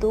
2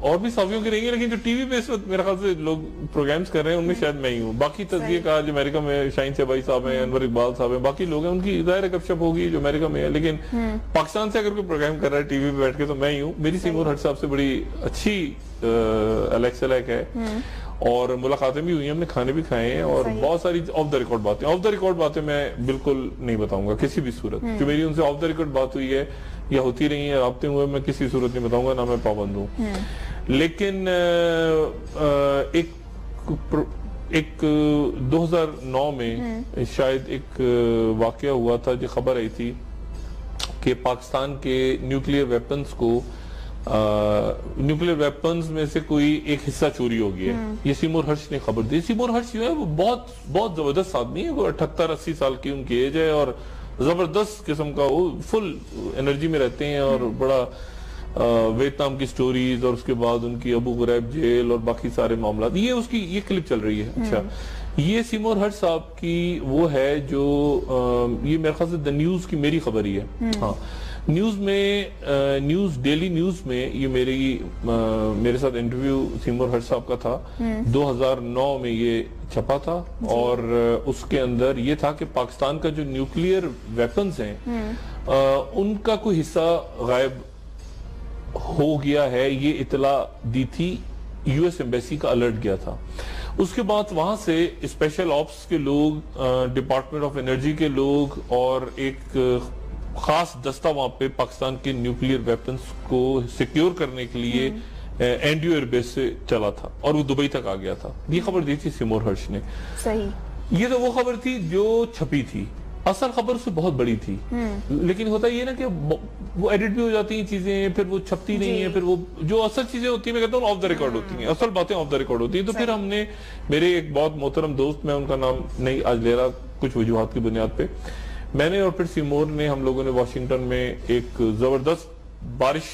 اور بھی صحافیوں کی رہیں گے، لیکن جو ٹی وی پہ اس وقت میرے خیال سے لوگ پروگرامز کر رہے ہیں ان میں شاید میں ہی ہوں. باقی تجزیے کا جو امریکہ میں شاہین شہبازی صاحب ہیں، انور اقبال صاحب ہیں، باقی لوگ ہیں، ان کی ظاہر گپ شپ ہوگی جو امریکہ میں ہے، لیکن پاکستان سے اگر کوئی پروگرام کر رہا ہے ٹی وی پہ بیٹھ کے تو میں ہی ہوں. میری سیمور ہٹ صاحب سے بڑی اچھی الیکس ہے اور ملاقاتیں بھی ہوئی ہیں، ہم نے کھانے بھی کھائے ہیں اور بہت ساری آف دا ریکارڈ باتیں میں بالکل نہیں بتاؤں گا کسی بھی صورت. جو میری ان سے آف دا ریکارڈ بات ہوئی ہے یا ہوتی رہی ہیں، رابطے ہوئے، میں کسی صورت نہیں بتاؤں گا، نہ میں پابند ہوں. لیکن ایک 2009 میں شاید ایک واقعہ ہوا تھا جو خبر آئی تھی کہ پاکستان کے نیوکلیئر ویپنز میں سے کوئی ایک حصہ چوری ہو گیا ہے. یہ سیمور ہرش نے خبر دی. سیمور ہرش جو ہے وہ بہت زبردست آدمی ہے، وہ 78-80 سال کی ان کی ایج ہے اور زبردست قسم کا، وہ فل انرجی میں رہتے ہیں اور بڑا ویتنام کی سٹوریز اور اس کے بعد ان کی ابو غریب جیل اور باقی سارے معاملات، یہ کلپ چل رہی ہے. اچھا، یہ سیمور ہرش صاحب کی وہ ہے جو یہ میرے خیال سے دا نیوز کی میری خبر ہی ہے. ہاں، ڈیلی نیوز میں یہ میرے ساتھ انٹرویو سیمور ہرش صاحب کا تھا. 2009 میں یہ چھپا تھا اور اس کے اندر یہ تھا کہ پاکستان کا جو نیوکلیئر ویپنز ہیں ان کا کوئی حصہ غائب ہو گیا ہے، یہ اطلاع دی تھی. یو ایس ایمبیسی کا الرٹ گیا تھا. اس کے بعد وہاں سے اسپیشل آپس کے لوگ، ڈپارٹمنٹ آف انرجی کے لوگ اور ایک خاص دستہ وہاں پہ پاکستان کے نیوکلیئر ویپنز کو سیکیور کرنے کے لیے اینڈیو ایئر بیس سے چلا تھا اور وہ دبئی تک آ گیا تھا. یہ خبر دی تھی سیمور ہرش نے. صحیح، یہ تو وہ خبر تھی جو چھپی تھی. اصل خبر اس سے بہت بڑی تھی، لیکن ہوتا یہ نا کہ وہ ایڈٹ بھی ہو جاتی ہیں چیزیں، پھر وہ چھپتی نہیں ہیں، پھر وہ جو اصل چیزیں ہوتی ہیں میں کہتا ہوں آف دا ریکارڈ ہوتی ہیں، اصل باتیں آف دا ریکارڈ ہوتی ہیں. تو پھر ہم نے، میرے ایک بہت محترم دوست، میں ان کا نام نہیں آج لے رہا کچھ وجوہات کی بنیاد پہ، میں نے اور پھر سیمور نے، ہم لوگوں نے واشنگٹن میں ایک زبردست بارش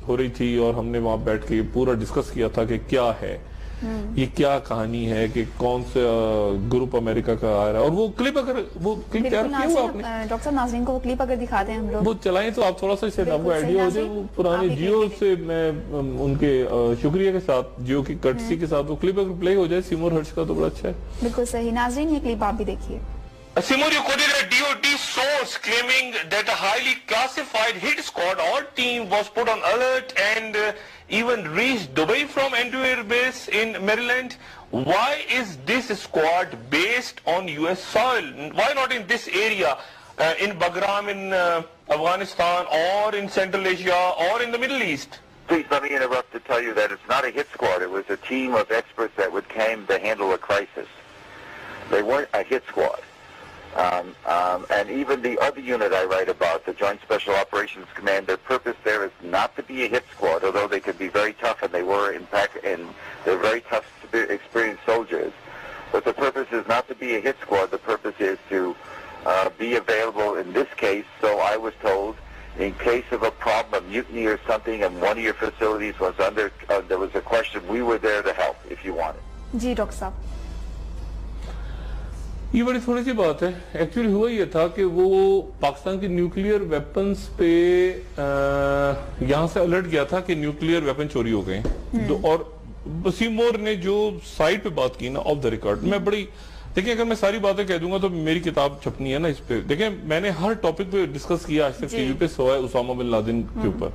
ہو رہی تھی اور ہم نے وہاں بیٹھ کے پورا ڈسکس کیا تھا کہ کیا ہے یہ، کیا کہانی ہے، کہ کون سے گروپ امریکہ کا آ رہا ہے. اور وہ کلپ اگر تیار کیا ہوا آپ نے ڈاکٹر صاحب، ناظرین کو وہ کلپ اگر دکھا دیں ہم لوگ، وہ چلائیں تو آپ تھوڑا سا شاید آپ کو آئیڈیا ہو جائے. وہ پرانے جیو سے میں ان کے شکریہ کے ساتھ، جیو کی کرٹسی کے ساتھ وہ کلپ اگر پلے ہو جائے سیمور ہرش کا تو بڑا اچھا ہے. بالکل صحیح. ناظرین یہ کلپ آپ بھی دیکھیے. Seymour, you quoted a DOD source claiming that a highly classified hit squad or team was put on alert and even reached Dubai from Andrew Air Base in Maryland. Why is this squad based on US soil? Why not in this area, in Bagram in Afghanistan or in Central Asia or in the Middle East? Please let me interrupt to tell you that it's not a hit squad. It was a team of experts that came to handle a crisis. They weren't a hit squad. And even the other unit I write about, the Joint Special Operations Command, their purpose there is not to be a hit squad, although they could be very tough, and they were in fact, and they're very tough, experienced soldiers. But the purpose is not to be a hit squad. The purpose is to be available in this case. So I was told, in case of a problem, a mutiny or something, and one of your facilities was under, there was a question, we were there to help if you wanted. جی doctor صاحب، یہ بڑی تھوڑی سی بات ہے. Actually ہوا یہ تھا کہ وہ پاکستان کی نیوکلیئر ویپنز پہ یہاں سے الرٹ گیا تھا کہ نیوکلیئر ویپن چوری ہو گئے. اور سیمور نے جو سائٹ پہ بات کی نا آف دا ریکارڈ، میں بڑی، دیکھیں اگر میں ساری باتیں کہہ دوں گا تو میری کتاب چھپنی ہے نا اس پہ. دیکھیں میں نے ہر ٹاپک پہ ڈسکس کیا آج تک ٹی وی پہ، سوائے اسامہ بن لادن کے اوپر،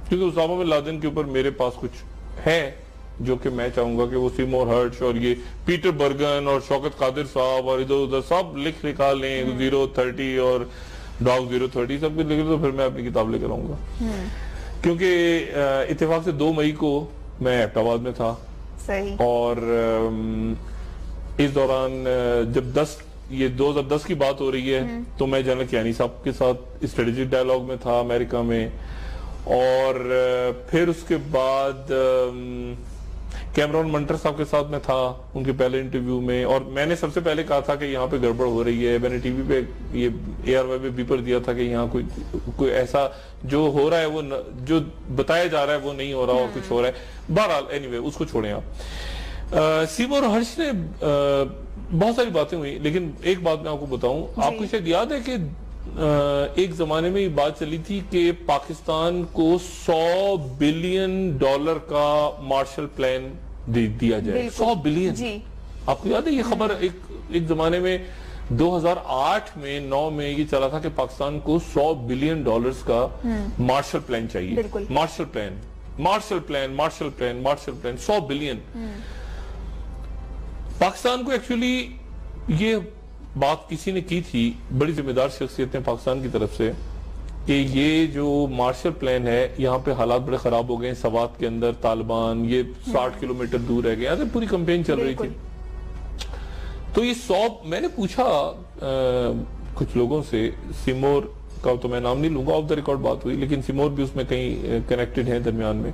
کیونکہ اسامہ بن لادن کے اوپر میرے پاس کچھ ہے جو کہ میں چاہوں گا کہ وہ سیمور ہرش اور یہ پیٹر برگن اور شوکت قادر صاحب اور ادھر ادھر سب لکھا لیں، 030 اور ڈاگ 030 سب کچھ لکھ تو پھر میں اپنی کتاب لے کر آؤں گا. کیونکہ اتفاق سے 2 مئی کو میں ایبٹ آباد میں تھا اور اس دوران جب 2010 کی بات ہو رہی ہے تو میں جنرل کیانی صاحب کے ساتھ اسٹریٹجک ڈائیلاگ میں تھا امریکہ میں، اور پھر اس کے بعد کیمرون منٹر صاحب کے ساتھ میں تھا ان کے پہلے انٹرویو میں. اور میں نے سب سے پہلے کہا تھا کہ یہاں پہ گڑبڑ ہو رہی ہے. میں نے ٹی وی پہ یہ ARY پہ بیپر دیا تھا کہ یہاں کوئی ایسا جو ہو رہا ہے، وہ جو بتایا جا رہا ہے وہ نہیں ہو رہا اور کچھ ہو رہا ہے. بہرحال اینی اس کو چھوڑیں آپ. سیمور ہرش نے بہت ساری باتیں ہوئی، لیکن ایک بات میں آپ کو بتاؤں، آپ کو شاید یاد ہے کہ ایک زمانے میں یہ بات چلی تھی کہ پاکستان کو $100 بلین کا مارشل پلان دیا جائے. 100 بلین. جی آپ کو یاد ہے یہ خبر؟ ایک زمانے میں 2008 میں 9 میں یہ چلا تھا کہ پاکستان کو $100 بلین کا مارشل پلان چاہیے. Marshall plan 100 billion. پاکستان کو ایکچولی یہ بات کسی نے کی تھی، بڑی ذمہ دار شخصیتیں پاکستان کی طرف سے، کہ یہ جو مارشل پلان ہے یہاں پہ حالات بڑے خراب ہو گئے. سوات کے اندر طالبان یہ 60 کلومیٹر دور رہ گئے. پوری کمپین چل رہی تھی. تو یہ 100 میں نے پوچھا کچھ لوگوں سے، سیمور کا تو میں نام نہیں لوں گا، آف دا ریکارڈ بات ہوئی، لیکن سیمور بھی اس میں کہیں کنیکٹڈ ہیں درمیان میں،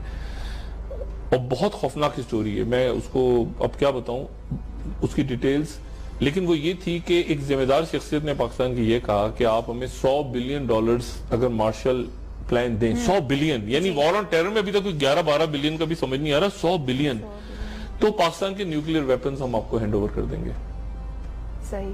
اور بہت خوفناک سٹوری ہے. میں اس کو اب کیا بتاؤں اس کی ڈیٹیلز، لیکن وہ یہ تھی کہ ایک ذمہ دار شخصیت نے پاکستان کی یہ کہا کہ آپ ہمیں $100 بلین اگر مارشل پلان دیں. 100 بلین یعنی وار آن ٹیرر میں ابھی تک کوئی 11-12 بلین کا بھی سمجھ نہیں آ رہا. 100 بلین تو پاکستان کے نیوکلیئر ویپنز ہم آپ کو ہینڈ اوور کر دیں گے. صحیح.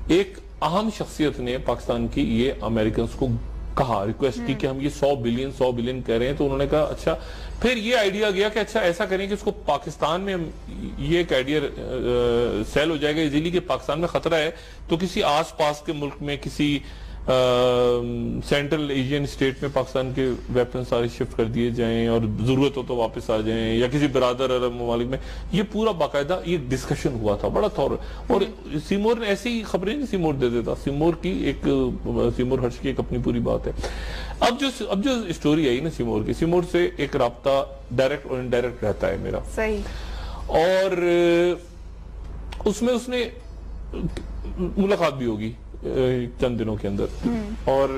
ایک اہم شخصیت نے پاکستان کی یہ امریکنز کو کہا، ریکویسٹ کی کہ ہم یہ 100 بلین کہہ رہے ہیں. تو انہوں نے کہا اچھا، پھر یہ آئیڈیا گیا کہ اچھا ایسا کریں کہ اس کو پاکستان میں یہ ایک آئیڈیا سیل ہو جائے گا ایزیلی کہ پاکستان میں خطرہ ہے تو کسی آس پاس کے ملک میں، کسی سینٹرل ایشین اسٹیٹ میں پاکستان کے ویپن سارے شفٹ کر دیے جائیں اور ضرورت ہو تو واپس آ جائیں، یا کسی برادر عرب ممالک میں. یہ پورا باقاعدہ یہ ڈسکشن ہوا تھا بڑا طور. اور سیمور نے ایسی ہی خبریں نہیں سیمور دے دیتا. سیمور ہرش کی ایک اپنی پوری بات ہے. اب جو اسٹوری آئی نا سیمور سے ایک رابطہ ڈائریکٹ اور انڈائریکٹ رہتا ہے میرا. صحیح. اور اس میں اس نے ملاقات بھی ہوگی چند دنوں کے اندر، اور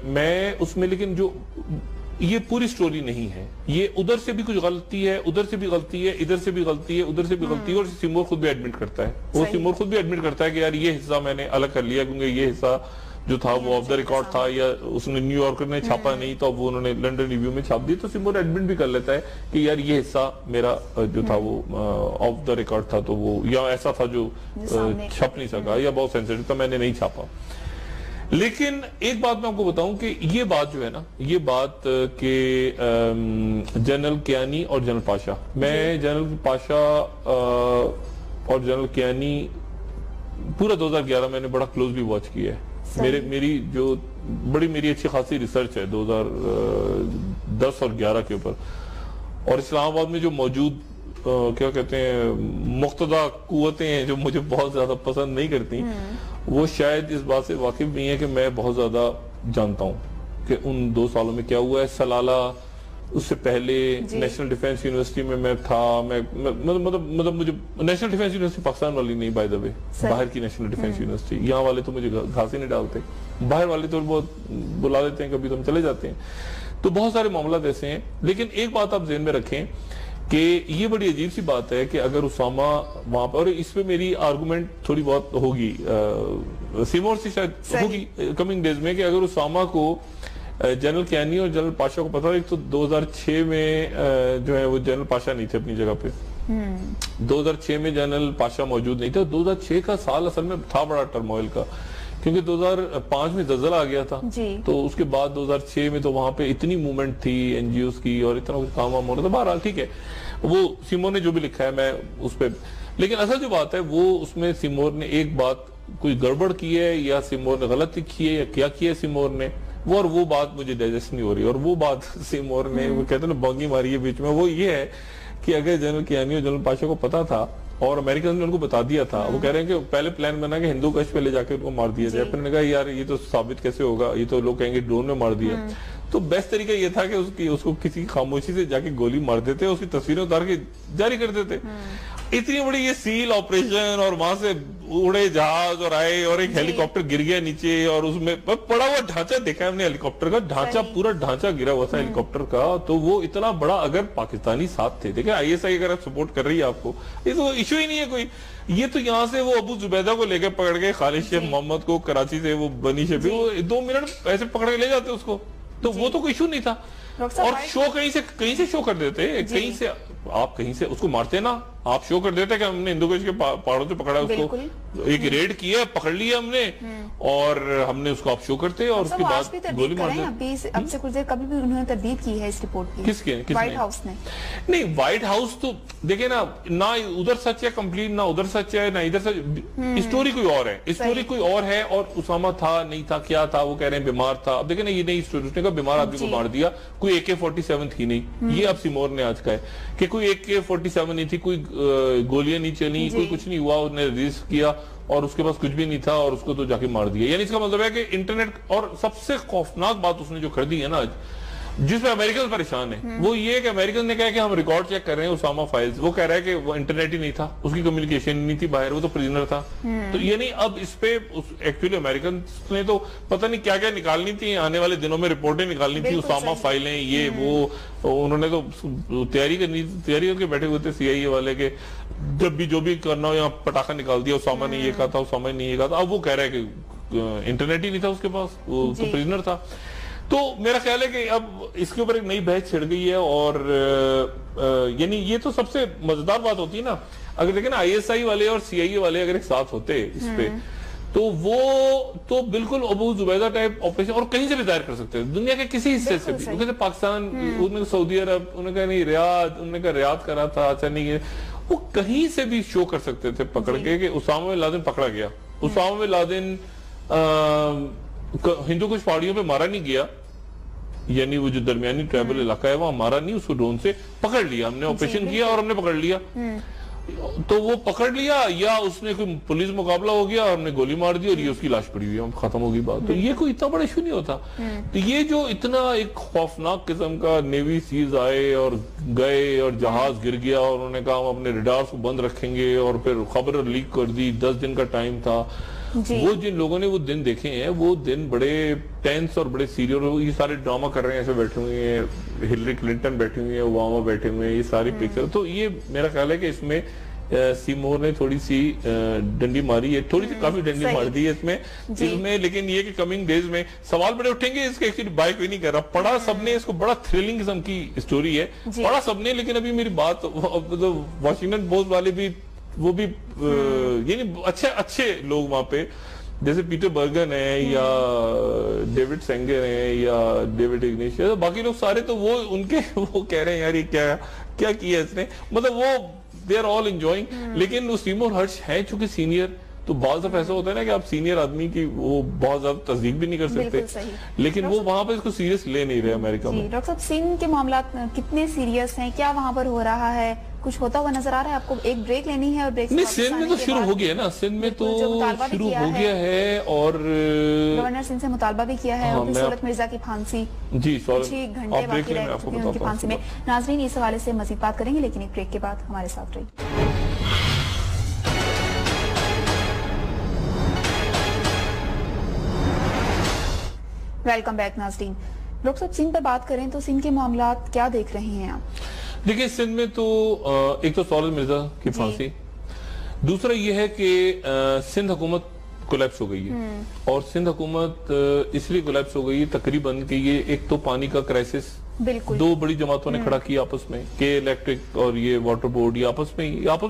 میں اس میں، لیکن جو یہ پوری سٹوری نہیں ہے، یہ ادھر سے بھی کچھ غلطی ہے، ادھر سے بھی غلطی ہے، ادھر سے بھی غلطی ہے، ادھر سے بھی غلطی ہے. اور سیمور خود بھی ایڈمٹ کرتا ہے. وہ سیمور خود بھی ایڈمٹ کرتا ہے کہ یار یہ حصہ میں نے الگ کر لیا کیونکہ یہ حصہ جو تھا وہ آف دا ریکارڈ تھا، یا اس نے نیو یارکر نے چھاپا نہیں تو وہ انہوں نے لنڈن ریویو میں چھاپ دی. تو سیمور ایڈمٹ بھی کر لیتا ہے کہ یار یہ حصہ میرا جو تھا وہ آف دا ریکارڈ تھا، تو وہ یا ایسا تھا جو چھپ نہیں سکا یا بہت سینسیٹیو تھا، میں نے نہیں چھاپا. لیکن ایک بات میں آپ کو بتاؤں کہ یہ بات جو ہے نا، یہ بات کہ جنرل کیانی اور جنرل پاشا، میں جنرل پاشا اور جنرل کیانی پورا 2011 میں نے بڑا کلوزلی واچ کیا ہے. میری جو میری اچھی خاصی ریسرچ ہے 2010 اور 11 کے اوپر. اور اسلام آباد میں جو موجود کیا کہتے ہیں مقتدہ قوتیں ہیں جو مجھے بہت زیادہ پسند نہیں کرتی، وہ شاید اس بات سے واقف نہیں ہے کہ میں بہت زیادہ جانتا ہوں کہ ان 2 سالوں میں کیا ہوا ہے. سلالہ، اس سے پہلے نیشنل ڈیفینس یونیورسٹی میں تھا. مطلب مجھے نیشنل ڈیفینس یونیورسٹی پاکستان والی نہیں، بائی دا وے، باہر کی نیشنل ڈیفینس یونیورسٹی. یہاں والے تو مجھے گھاس ہی نہیں ڈالتے، باہر والے تو بہت بلا دیتے ہیں، کبھی تو ہم چلے جاتے ہیں. تو بہت سارے معاملات ایسے ہیں. لیکن ایک بات آپ ذہن میں رکھیں کہ یہ بڑی عجیب سی بات ہے کہ اگر اسامہ وہاں پر، اور اس پہ میری آرگومنٹ تھوڑی بہت ہوگی سیمور سے شاید ہوگی کمنگ ڈیز میں، کہ اگر اسامہ کو جنرل کیانی اور جنرل پاشا کو پتا ہو، ایک تو 2006 میں جو ہے وہ جنرل پاشا نہیں تھے اپنی جگہ پہ. 2006 میں جنرل پاشا موجود نہیں تھا. 2006 کا سال اصل میں تھا بڑا ٹرموائل کا، کیونکہ 2005 میں زلزلہ آ گیا تھا. تو اس کے بعد 2006 میں تو وہاں پہ اتنی موومنٹ تھی این جی اوز کی اور اتنا کچھ کام ہو رہا تھا. بہرحال ٹھیک ہے، وہ سیمور نے جو بھی لکھا ہے میں اس پہ، لیکن اصل جو بات ہے وہ اس میں سیمور نے ایک بات کوئی گڑبڑ کی ہے یا سیمور نے غلط لکھی ہے یا کیا کیا ہے سیمور نے، وہ بات مجھے ڈائجسٹ نہیں ہو رہی. اور وہ بات سیمور نے، وہ کہتے ہیں نا بونگی ماری ہے بیچ میں، وہ یہ ہے کہ اگر جنرل کیانی اور جنرل پاشا کو پتا تھا اور امریکن نے ان کو بتا دیا تھا، وہ کہہ رہے ہیں کہ پہلے پلان بنا کہ ہندو کش پہ لے جا کے ان کو مار دیا جائے. پھر نے کہا یار یہ تو ثابت کیسے ہوگا، یہ تو لوگ کہیں گے ڈرون میں مار دیا. تو بیسٹ طریقہ یہ تھا کہ اس کو کسی خاموشی سے جا کے گولی مار دیتے، اس کی تصویریں اتار کے جاری کر دیتے. اتنی بڑی یہ سیل آپریشن، اور وہاں سے اڑے جہاز اور آئے، اور ایک ہیلی کاپٹر گر گیا نیچے، اور اس میں پڑا ہوا ڈھانچہ دیکھا ہے ہم نے ہیلی کاپٹر کا ڈھانچہ، پورا ڈھانچہ گرا ہوا تھا ہیلی کاپٹر کا. تو وہ اتنا بڑا، اگر پاکستانی ساتھ تھے، دیکھیں آئی ایس آئی اگر سپورٹ کر رہی ہے آپ کو، یہ تو ایشو ہی نہیں ہے کوئی. یہ تو یہاں سے وہ ابو زبیدہ کو لے کے پکڑ کے، خالد شیخ محمد کو کراچی سے، وہ بنی شفیع، وہ 2 منٹ ایسے پکڑ کے لے جاتے اس کو. تو وہ تو کوئی ایشو نہیں تھا. اور شو کہیں سے شو کر دیتے، کہیں سے آپ کہیں سے اس کو مارتے نا، آپ شو کر دیتے کہ ہم نے ہندو کش کے پہاڑوں سے پکڑا اس کو، ایک ریڈ کیا، پکڑ لیا ہم نے، اور ہم نے اس کو آپ شو کرتے اور اس کے بعد گولی مار دیتے۔ اب سے کچھ دیر کبھی بھی انہوں نے تردید کی ہے اس رپورٹ کی، کس کے؟ وائٹ ہاؤس نے۔ نہیں، وائٹ ہاؤس تو دیکھیں نا، نہ ادھر سچ ہے کمپلیٹ، نہ ادھر سچ ہے، نہ ادھر سچ، اسٹوری کوئی اور ہے، اسٹوری کوئی اور ہے، اور اسامہ تھا نہیں تھا، کیا تھا، وہ کہہ رہے ہیں بیمار تھا۔ اب دیکھیں نا، یہ نئی اسٹوری، اس نے کہا بیمار آدمی کو مار دیا، کوئی AK-47 تھی نہیں، یہ اب سیمور نے آج کہا ہے کہ کوئی AK-47 نہیں تھی، کوئی گولیاں نہیں چلی، کوئی کچھ نہیں ہوا، اس نے ریلیز کیا اور اس کے پاس کچھ بھی نہیں تھا اور اس کو تو جا کے مار دیا۔ یعنی اس کا مطلب ہے کہ انٹرنیٹ، اور سب سے خوفناک بات اس نے جو کر دی ہے نا آج، جس میں امریکن پریشان ہے، وہ یہ کہ امریکن نے کہا کہ ہم ریکارڈ چیک کر رہے ہیں اسامہ فائلز، وہ کہہ رہا ہے کہ وہ انٹرنیٹ ہی نہیں تھا، اس کی کمیونیکیشن نہیں تھی باہر، وہ تو پریزنر تھا۔ تو یعنی اب اس پہ ایکچولی امریکن نے تو پتہ نہیں کیا کیا نکالنی تھی، آنے والے دنوں میں رپورٹیں نکالنی تھی، اسامہ فائلیں، یہ وہ، انہوں نے تو تیاری کر کے بیٹھے ہوئے تھے CIA والے کے، جب بھی جو بھی کرنا ہو یہاں پٹاخہ نکال دیا، اسامہ نے یہ کہا تھا، اسامہ نے یہ کہا تھا۔ اب وہ کہہ رہا ہے کہ انٹرنیٹ ہی نہیں تھا اس کے پاس، وہ تو پریزنر تھا۔ تو میرا خیال ہے کہ اب اس کے اوپر ایک نئی بحث چھڑ گئی ہے، اور یعنی یہ تو سب سے مزیدار بات ہوتی ہے نا، اگر دیکھیں نا ISI والے اور CIA والے اگر ایک ساتھ ہوتے اس پہ، تو وہ تو بالکل ابو زبیدہ ٹائپ آپریشن، اور کہیں سے بھی ظاہر کر سکتے ہیں دنیا کے کسی حصے سے بھی، کیونکہ پاکستان، انہوں نے سعودی عرب، انہوں نے کہا نہیں ریاض، انہوں نے کہا ریاض کرا تھا، اچھا نہیں، وہ کہیں سے بھی شو کر سکتے تھے پکڑ کے کہ اسامہ بن لادن پکڑا گیا، اسامہ بن لادن ہندو کچھ پہاڑیوں پہ مارا نہیں گیا، یعنی وہ جو درمیانی ٹرائبل علاقہ ہے وہاں مارا نہیں، اس کو ڈرون سے پکڑ لیا ہم نے، آپریشن کیا اور ہم نے پکڑ لیا۔ تو وہ پکڑ لیا، یا اس نے کوئی پولیس مقابلہ ہو گیا اور ہم نے گولی مار دی اور یہ اس کی لاش پڑی ہوئی ہے، ختم ہوگی بات۔ تو یہ کوئی اتنا بڑا ایشو نہیں ہوتا۔ تو یہ جو اتنا ایک خوفناک قسم کا نیوی سیز آئے اور گئے اور جہاز گر گیا اور انہوں نے کہا ہم اپنے ریڈارز کو بند رکھیں گے، اور پھر خبر لیک کر دی، 10 دن کا ٹائم تھا۔ وہ جن لوگوں نے وہ دن دیکھے ہیں، وہ دن بڑے ٹینس اور بڑے سیریس، یہ سارے ڈرامہ کر رہے ہیں، ایسے بیٹھے ہوئے ہیں، ہلری کلنٹن بیٹھے ہوئے ہیں، اوباما بیٹھے ہوئے ہیں، یہ ساری پکچر۔ تو یہ میرا خیال ہے کہ اس میں سیمور نے تھوڑی سی ڈنڈی ماری ہے، تھوڑی سی کافی ڈنڈی مار دی ہے اس میں، لیکن یہ کہ کمنگ ڈیز میں سوال بڑے اٹھیں گے۔ اس کے ایکچولی بائی کوئی نہیں کر رہا، پڑھا سب نے اس کو، بڑا تھرلنگ قسم کی سٹوری ہے، پڑھا سب نے، لیکن ابھی میری بات واشنگٹن پوسٹ والے بھی، وہ بھی یعنی اچھے لوگ وہاں پہ، جیسے پیٹر برگن ہے یا ڈیوڈ سینگر ہے یا ڈیوڈ اگنیشیس، باقی لوگ سارے تو وہ ان کے وہ کہہ رہے ہیں یار یہ کیا کیا اس نے، مطلب وہ they are all enjoying۔ لیکن وہ سیمور ہرش ہے چونکہ سینئر، تو بعض دفعہ ایسا ہوتا ہے نا کہ آپ سینئر آدمی کی وہ بہت زیادہ تصدیق بھی نہیں کر سکتے، لیکن وہ وہاں پہ اس کو سیریس لے نہیں رہے امریکہ میں۔ ڈاکٹر صاحب، سندھ کے معاملات کتنے سیریس ہیں، کیا وہاں پر ہو رہا ہے، کچھ ہوتا ہوا نظر آ رہا ہے آپ کو؟ ایک بریک لینی ہے اور بریک نہیں، سندھ میں تو شروع ہو گیا نا، سندھ میں تو شروع ہو گیا ہے، اور گورنر سندھ سے مطالبہ بھی کیا ہے، اور سہولت مرزا کی پھانسی 6 گھنٹے باقی رہ چکے ہیں ان کی پھانسی میں۔ ناظرین، اس حوالے سے مزید بات کریں گے، لیکن ایک بریک کے بعد ہمارے ساتھ رہیے۔ ویلکم بیک ناظرین۔ ڈاکٹر صاحب، سندھ پر بات کریں تو سندھ کے معاملات کیا دیکھ رہے ہیں آپ؟ دیکھیں، سندھ میں تو ایک تو سہولت مرزا کی پھانسی، دوسرا یہ ہے کہ سندھ حکومت کولیپس ہو گئی ہے، اور سندھ حکومت اس لیے کولیپس ہو گئی ہے تقریباً کہ یہ ایک تو پانی کا کرائسس، دو بڑی جماعتوں نے کھڑا کیا آپس میں، کہ الیکٹرک اور یہ واٹر بورڈ، یہ آپس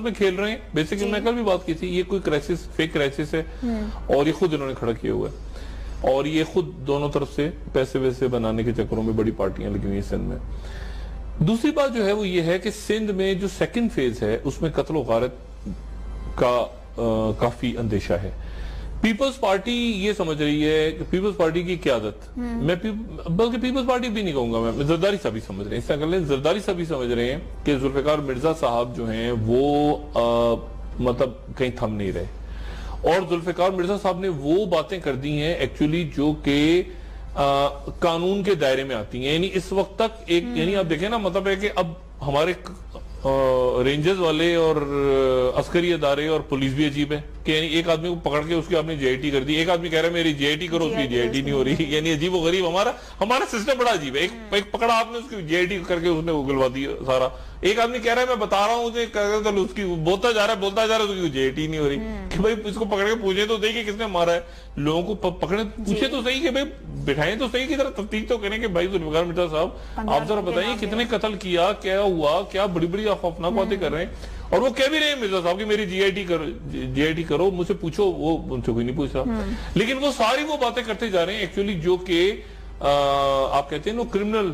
میں کھیل رہے ہیں۔ بیسیکلی میں کل بھی بات کی تھی، یہ کوئی کرائسس، فیک کرائسس ہے، اور یہ خود انہوں نے کھڑا کیا ہوا ہے، اور یہ خود دونوں طرف سے پیسے ویسے بنانے کے چکروں میں بڑی پارٹیاں لگی ہوئی سندھ میں۔ دوسری بات جو ہے وہ یہ ہے کہ سندھ میں جو سیکنڈ فیز ہے اس میں قتل و غارت کا کافی اندیشہ ہے۔ پیپلز پارٹی یہ سمجھ رہی ہے کہ پیپلز پارٹی کی قیادت، میں بلکہ پیپلز پارٹی بھی نہیں کہوں گا، میں زرداری صاحب ہی سمجھ رہے ہیں، اس طرح کر لیں، زرداری صاحب ہی سمجھ رہے ہیں کہ ذوالفقار مرزا صاحب جو ہیں وہ مطلب کہیں تھم نہیں رہے، اور ذوالفقار مرزا صاحب نے وہ باتیں کر دی ہیں ایکچولی جو کہ قانون کے دائرے میں آتی ہیں۔ یعنی اس وقت تک ایک، یعنی آپ دیکھیں نا، مطلب ہے کہ اب ہمارے رینجرز والے اور عسکری ادارے اور پولیس بھی عجیب ہے کہ یعنی ایک آدمی کو پکڑ کے اس کی آپ نے JIT کر دی، ایک آدمی کہہ رہا ہے میری JIT کرو، اس کی JIT نہیں ہو رہی، یعنی عجیب و غریب ہمارا سسٹم بڑا عجیب ہے۔ ایک پکڑا آپ نے اس کی JIT کر کے اس نے اگلوا دی سارا، ایک آدمی کہہ رہا ہے میں بتا رہا ہوں، اس کی بولتا جا رہا ہے اس کی JIT نہیں ہو رہی، کہ بھائی اس کو پکڑ کے پوچھے تو دیکھیں کس نے مارا ہے، لوگوں کو پکڑے پوچھے تو صحیح کہ بھائی بٹھائیں تو صحیح کی طرح تفتیش تو کریں کہ بھائی ذوالفقار مرزا صاحب آپ ذرا بتائیں کتنے قتل کیا، کیا ہوا، کیا بڑی بڑی خوفناک باتیں کر رہے ہیں. اور وہ کہہ بھی رہے ہیں مرزا صاحب کہ میری جی آئی ٹی کرو، مجھ سے پوچھو، وہ ان سے کوئی نہیں پوچھ رہا. لیکن وہ ساری وہ باتیں کرتے جا رہے ہیں ایکچولی جو کہ آپ کہتے ہیں نا کرمنل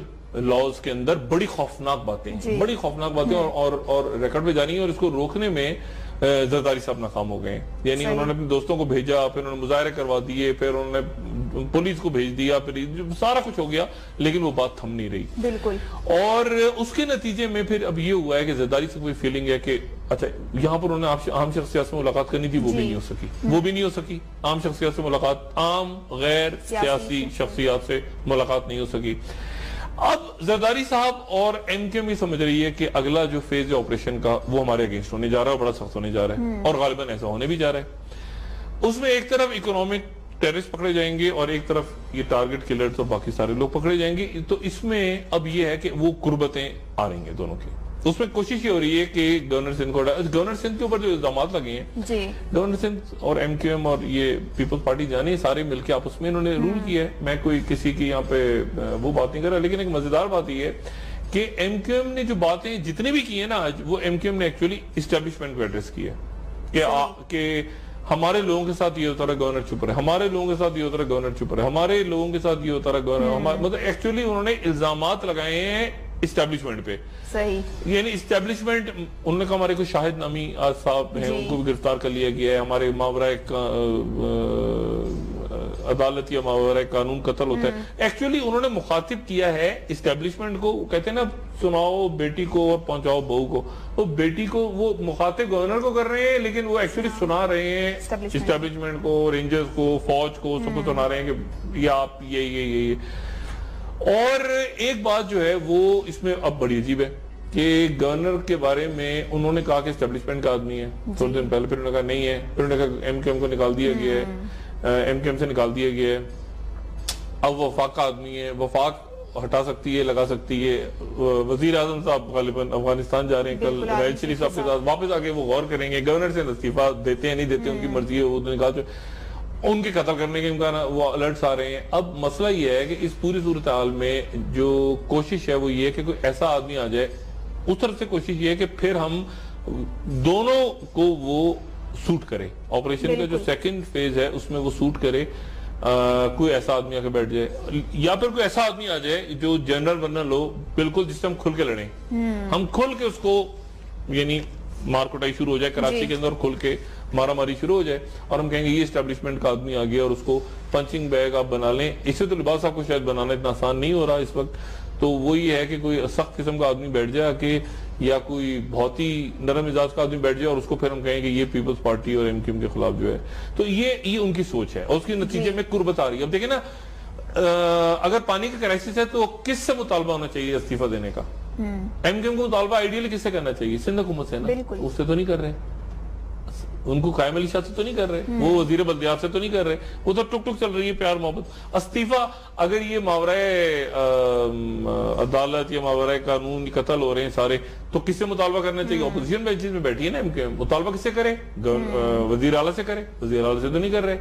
لاز کے اندر بڑی خوفناک باتیں، بڑی خوفناک باتیں اور ریکارڈ پہ جانی ہے. اور اس کو روکنے میں زرداری صاحب ناکام ہو گئے. یعنی انہوں نے اپنے دوستوں کو بھیجا، پھر انہوں نے مظاہرے کروا دیے، پھر انہوں نے پولیس کو بھیج دیا، پھر سارا کچھ ہو گیا، لیکن وہ بات تھم نہیں رہی. بالکل. اور اس کے نتیجے میں پھر اب یہ ہوا ہے کہ زرداری سے کوئی فیلنگ ہے کہ اچھا یہاں پر انہوں نے عام شخصیات سے ملاقات کرنی تھی، وہ بھی نہیں ہو سکی. وہ بھی نہیں ہو سکی. عام شخصیات سے ملاقات، عام غیر سیاسی شخصیات سے ملاقات نہیں ہو سکی. اب زرداری صاحب اور ایم کیو ایم یہ سمجھ رہی ہے کہ اگلا جو فیز ہے آپریشن کا وہ ہمارے اگینسٹ ہونے جا رہا ہے، بڑا سخت ہونے جا رہا ہے، اور غالباً ایسا ہونے بھی جا رہا ہے. اس میں ایک طرف اکنامک ٹیررسٹ پکڑے جائیں گے اور ایک طرف یہ ٹارگٹ کلرز اور باقی سارے لوگ پکڑے جائیں گے. تو اس میں اب یہ ہے کہ وہ قربتیں آ رہی ہیں دونوں کی. اس میں کوشش یہ ہو رہی ہے کہ گورنر سندھ کے اوپر جو الزامات لگے ہیں، گورنر سندھ اور ایم کیو ایم اور یہ پیپلز پارٹی جانے سارے مل کے آپس میں انہوں نے رول کیا ہے. میں کوئی کسی کی یہاں پہ وہ بات نہیں کر رہا، لیکن ایک مزیدار بات یہ ہے کہ ایم کیو ایم نے جو باتیں جتنے بھی کی ہیں نا آج، وہ ایم کیو ایم نے ایکچولی اسٹیبلشمنٹ کو ایڈریس کیا ہے کہ ہمارے لوگوں کے ساتھ یہ ہوتا رہا گورنر چپ رہے، ہمارے لوگوں کے ساتھ یہ ہوتا رہا گورنر چپ رہے، ہمارے لوگوں کے ساتھ یہ ہوتا رہا گورنر. مطلب ایکچولی انہوں نے الزامات لگائے ہیں اسٹیبلشمنٹ پہ. صحیح. یعنی اسٹیبلشمنٹ انہوں نے کہا ہمارے کوئی شاہد نامی آج صاحب ہیں، ان کو بھی گرفتار کر لیا گیا ہے، ہمارے ماورائے عدالت یا ماورائے قانون قتل ہوتا ہے. ایکچولی انہوں نے مخاطب کیا ہے اسٹیبلشمنٹ کو. کہتے ہیں نا سناؤ بیٹی کو اور پہنچاؤ بہو کو. وہ بیٹی کو وہ مخاطب گورنر کو کر رہے ہیں، لیکن وہ ایکچولی سنا رہے ہیں اسٹیبلشمنٹ کو، رینجرز کو، فوج کو، سب کو سنا رہے ہیں کہ یہ آپ یہ. اور ایک بات جو ہے وہ اس میں اب بڑی عجیب ہے کہ گورنر کے بارے میں انہوں نے کہا کہ اسٹیبلشمنٹ کا آدمی ہے تھوڑے دن پہلے، پھر انہوں نے کہا نہیں ہے، پھر انہوں نے کہا ایم کیو ایم کو نکال دیا گیا ہے، ایم کیو ایم سے نکال دیا گیا ہے. اب وفاق کا آدمی ہے، وفاق ہٹا سکتی ہے، لگا سکتی ہے. وزیر اعظم صاحب غالباً افغانستان جا رہے ہیں کل، راحیل شریف صاحب کے ساتھ واپس آ کے وہ غور کریں گے گورنر سے استعفیٰ دیتے ہیں نہیں دیتے، ان کی مرضی ہے. وہ نے کہا ان کے قتل کرنے کے امکان وہ الرٹس آ رہے ہیں. اب مسئلہ یہ ہے کہ اس پوری صورتحال میں جو کوشش ہے وہ یہ ہے کہ کوئی ایسا آدمی آ جائے. اس طرف سے کوشش یہ ہے کہ پھر ہم دونوں کو وہ سوٹ کرے، آپریشن کا جو سیکنڈ فیز ہے اس میں وہ سوٹ کرے. کوئی ایسا آدمی آ کے بیٹھ جائے، یا پھر کوئی ایسا آدمی آ جائے جو جنرل ورنل ہو بالکل، جس سے ہم کھل کے لڑیں، ہم کھل کے اس کو یعنی مار کٹائی شروع ہو جائے کراچی کے اندر، کھل کے مارا ماری شروع ہو جائے اور ہم کہیں گے یہ اسٹیبلشمنٹ کا آدمی آ گیا اور اس کو پنچنگ بیگ آپ بنا لیں. اس سے تو لباس آپ کو شاید بنانا اتنا آسان نہیں ہو رہا اس وقت. تو وہ یہ ہے کہ کوئی سخت قسم کا آدمی بیٹھ جائے کہ یا کوئی بہت ہی نرم مزاج کا آدمی بیٹھ جائے اور اس کو پھر ہم کہیں کہ یہ پیپلز پارٹی اور ایم کیو ایم کے خلاف جو ہے. تو یہ ان کی سوچ ہے اور اس کے نتیجے میں قربت آ رہی ہے. اب دیکھیں نا اگر پانی کا کرائسس ہے تو کس سے مطالبہ ہونا چاہیے استعفیٰ دینے کا؟ ایم کیو ایم کو مطالبہ آئیڈیلی کس سے کرنا چاہیے؟ سندھ حکومت سے نا. اس سے تو نہیں کر رہے، ان کو قائم علی شاہ سے تو نہیں کر رہے، وہ وزیر بلدیات سے تو نہیں کر رہے، وہ تو ٹک ٹک چل رہی ہے پیار محبت. استعفیٰ اگر یہ ماورائے عدالت یا ماورائے قانون قتل ہو رہے ہیں سارے، تو کس سے مطالبہ کرنا چاہیے؟ اپوزیشن بینچز میں بیٹھی ہے نا ایم کیو ایم، مطالبہ کس سے کرے؟ وزیر اعلیٰ سے کرے. وزیر اعلیٰ سے تو نہیں کر رہے.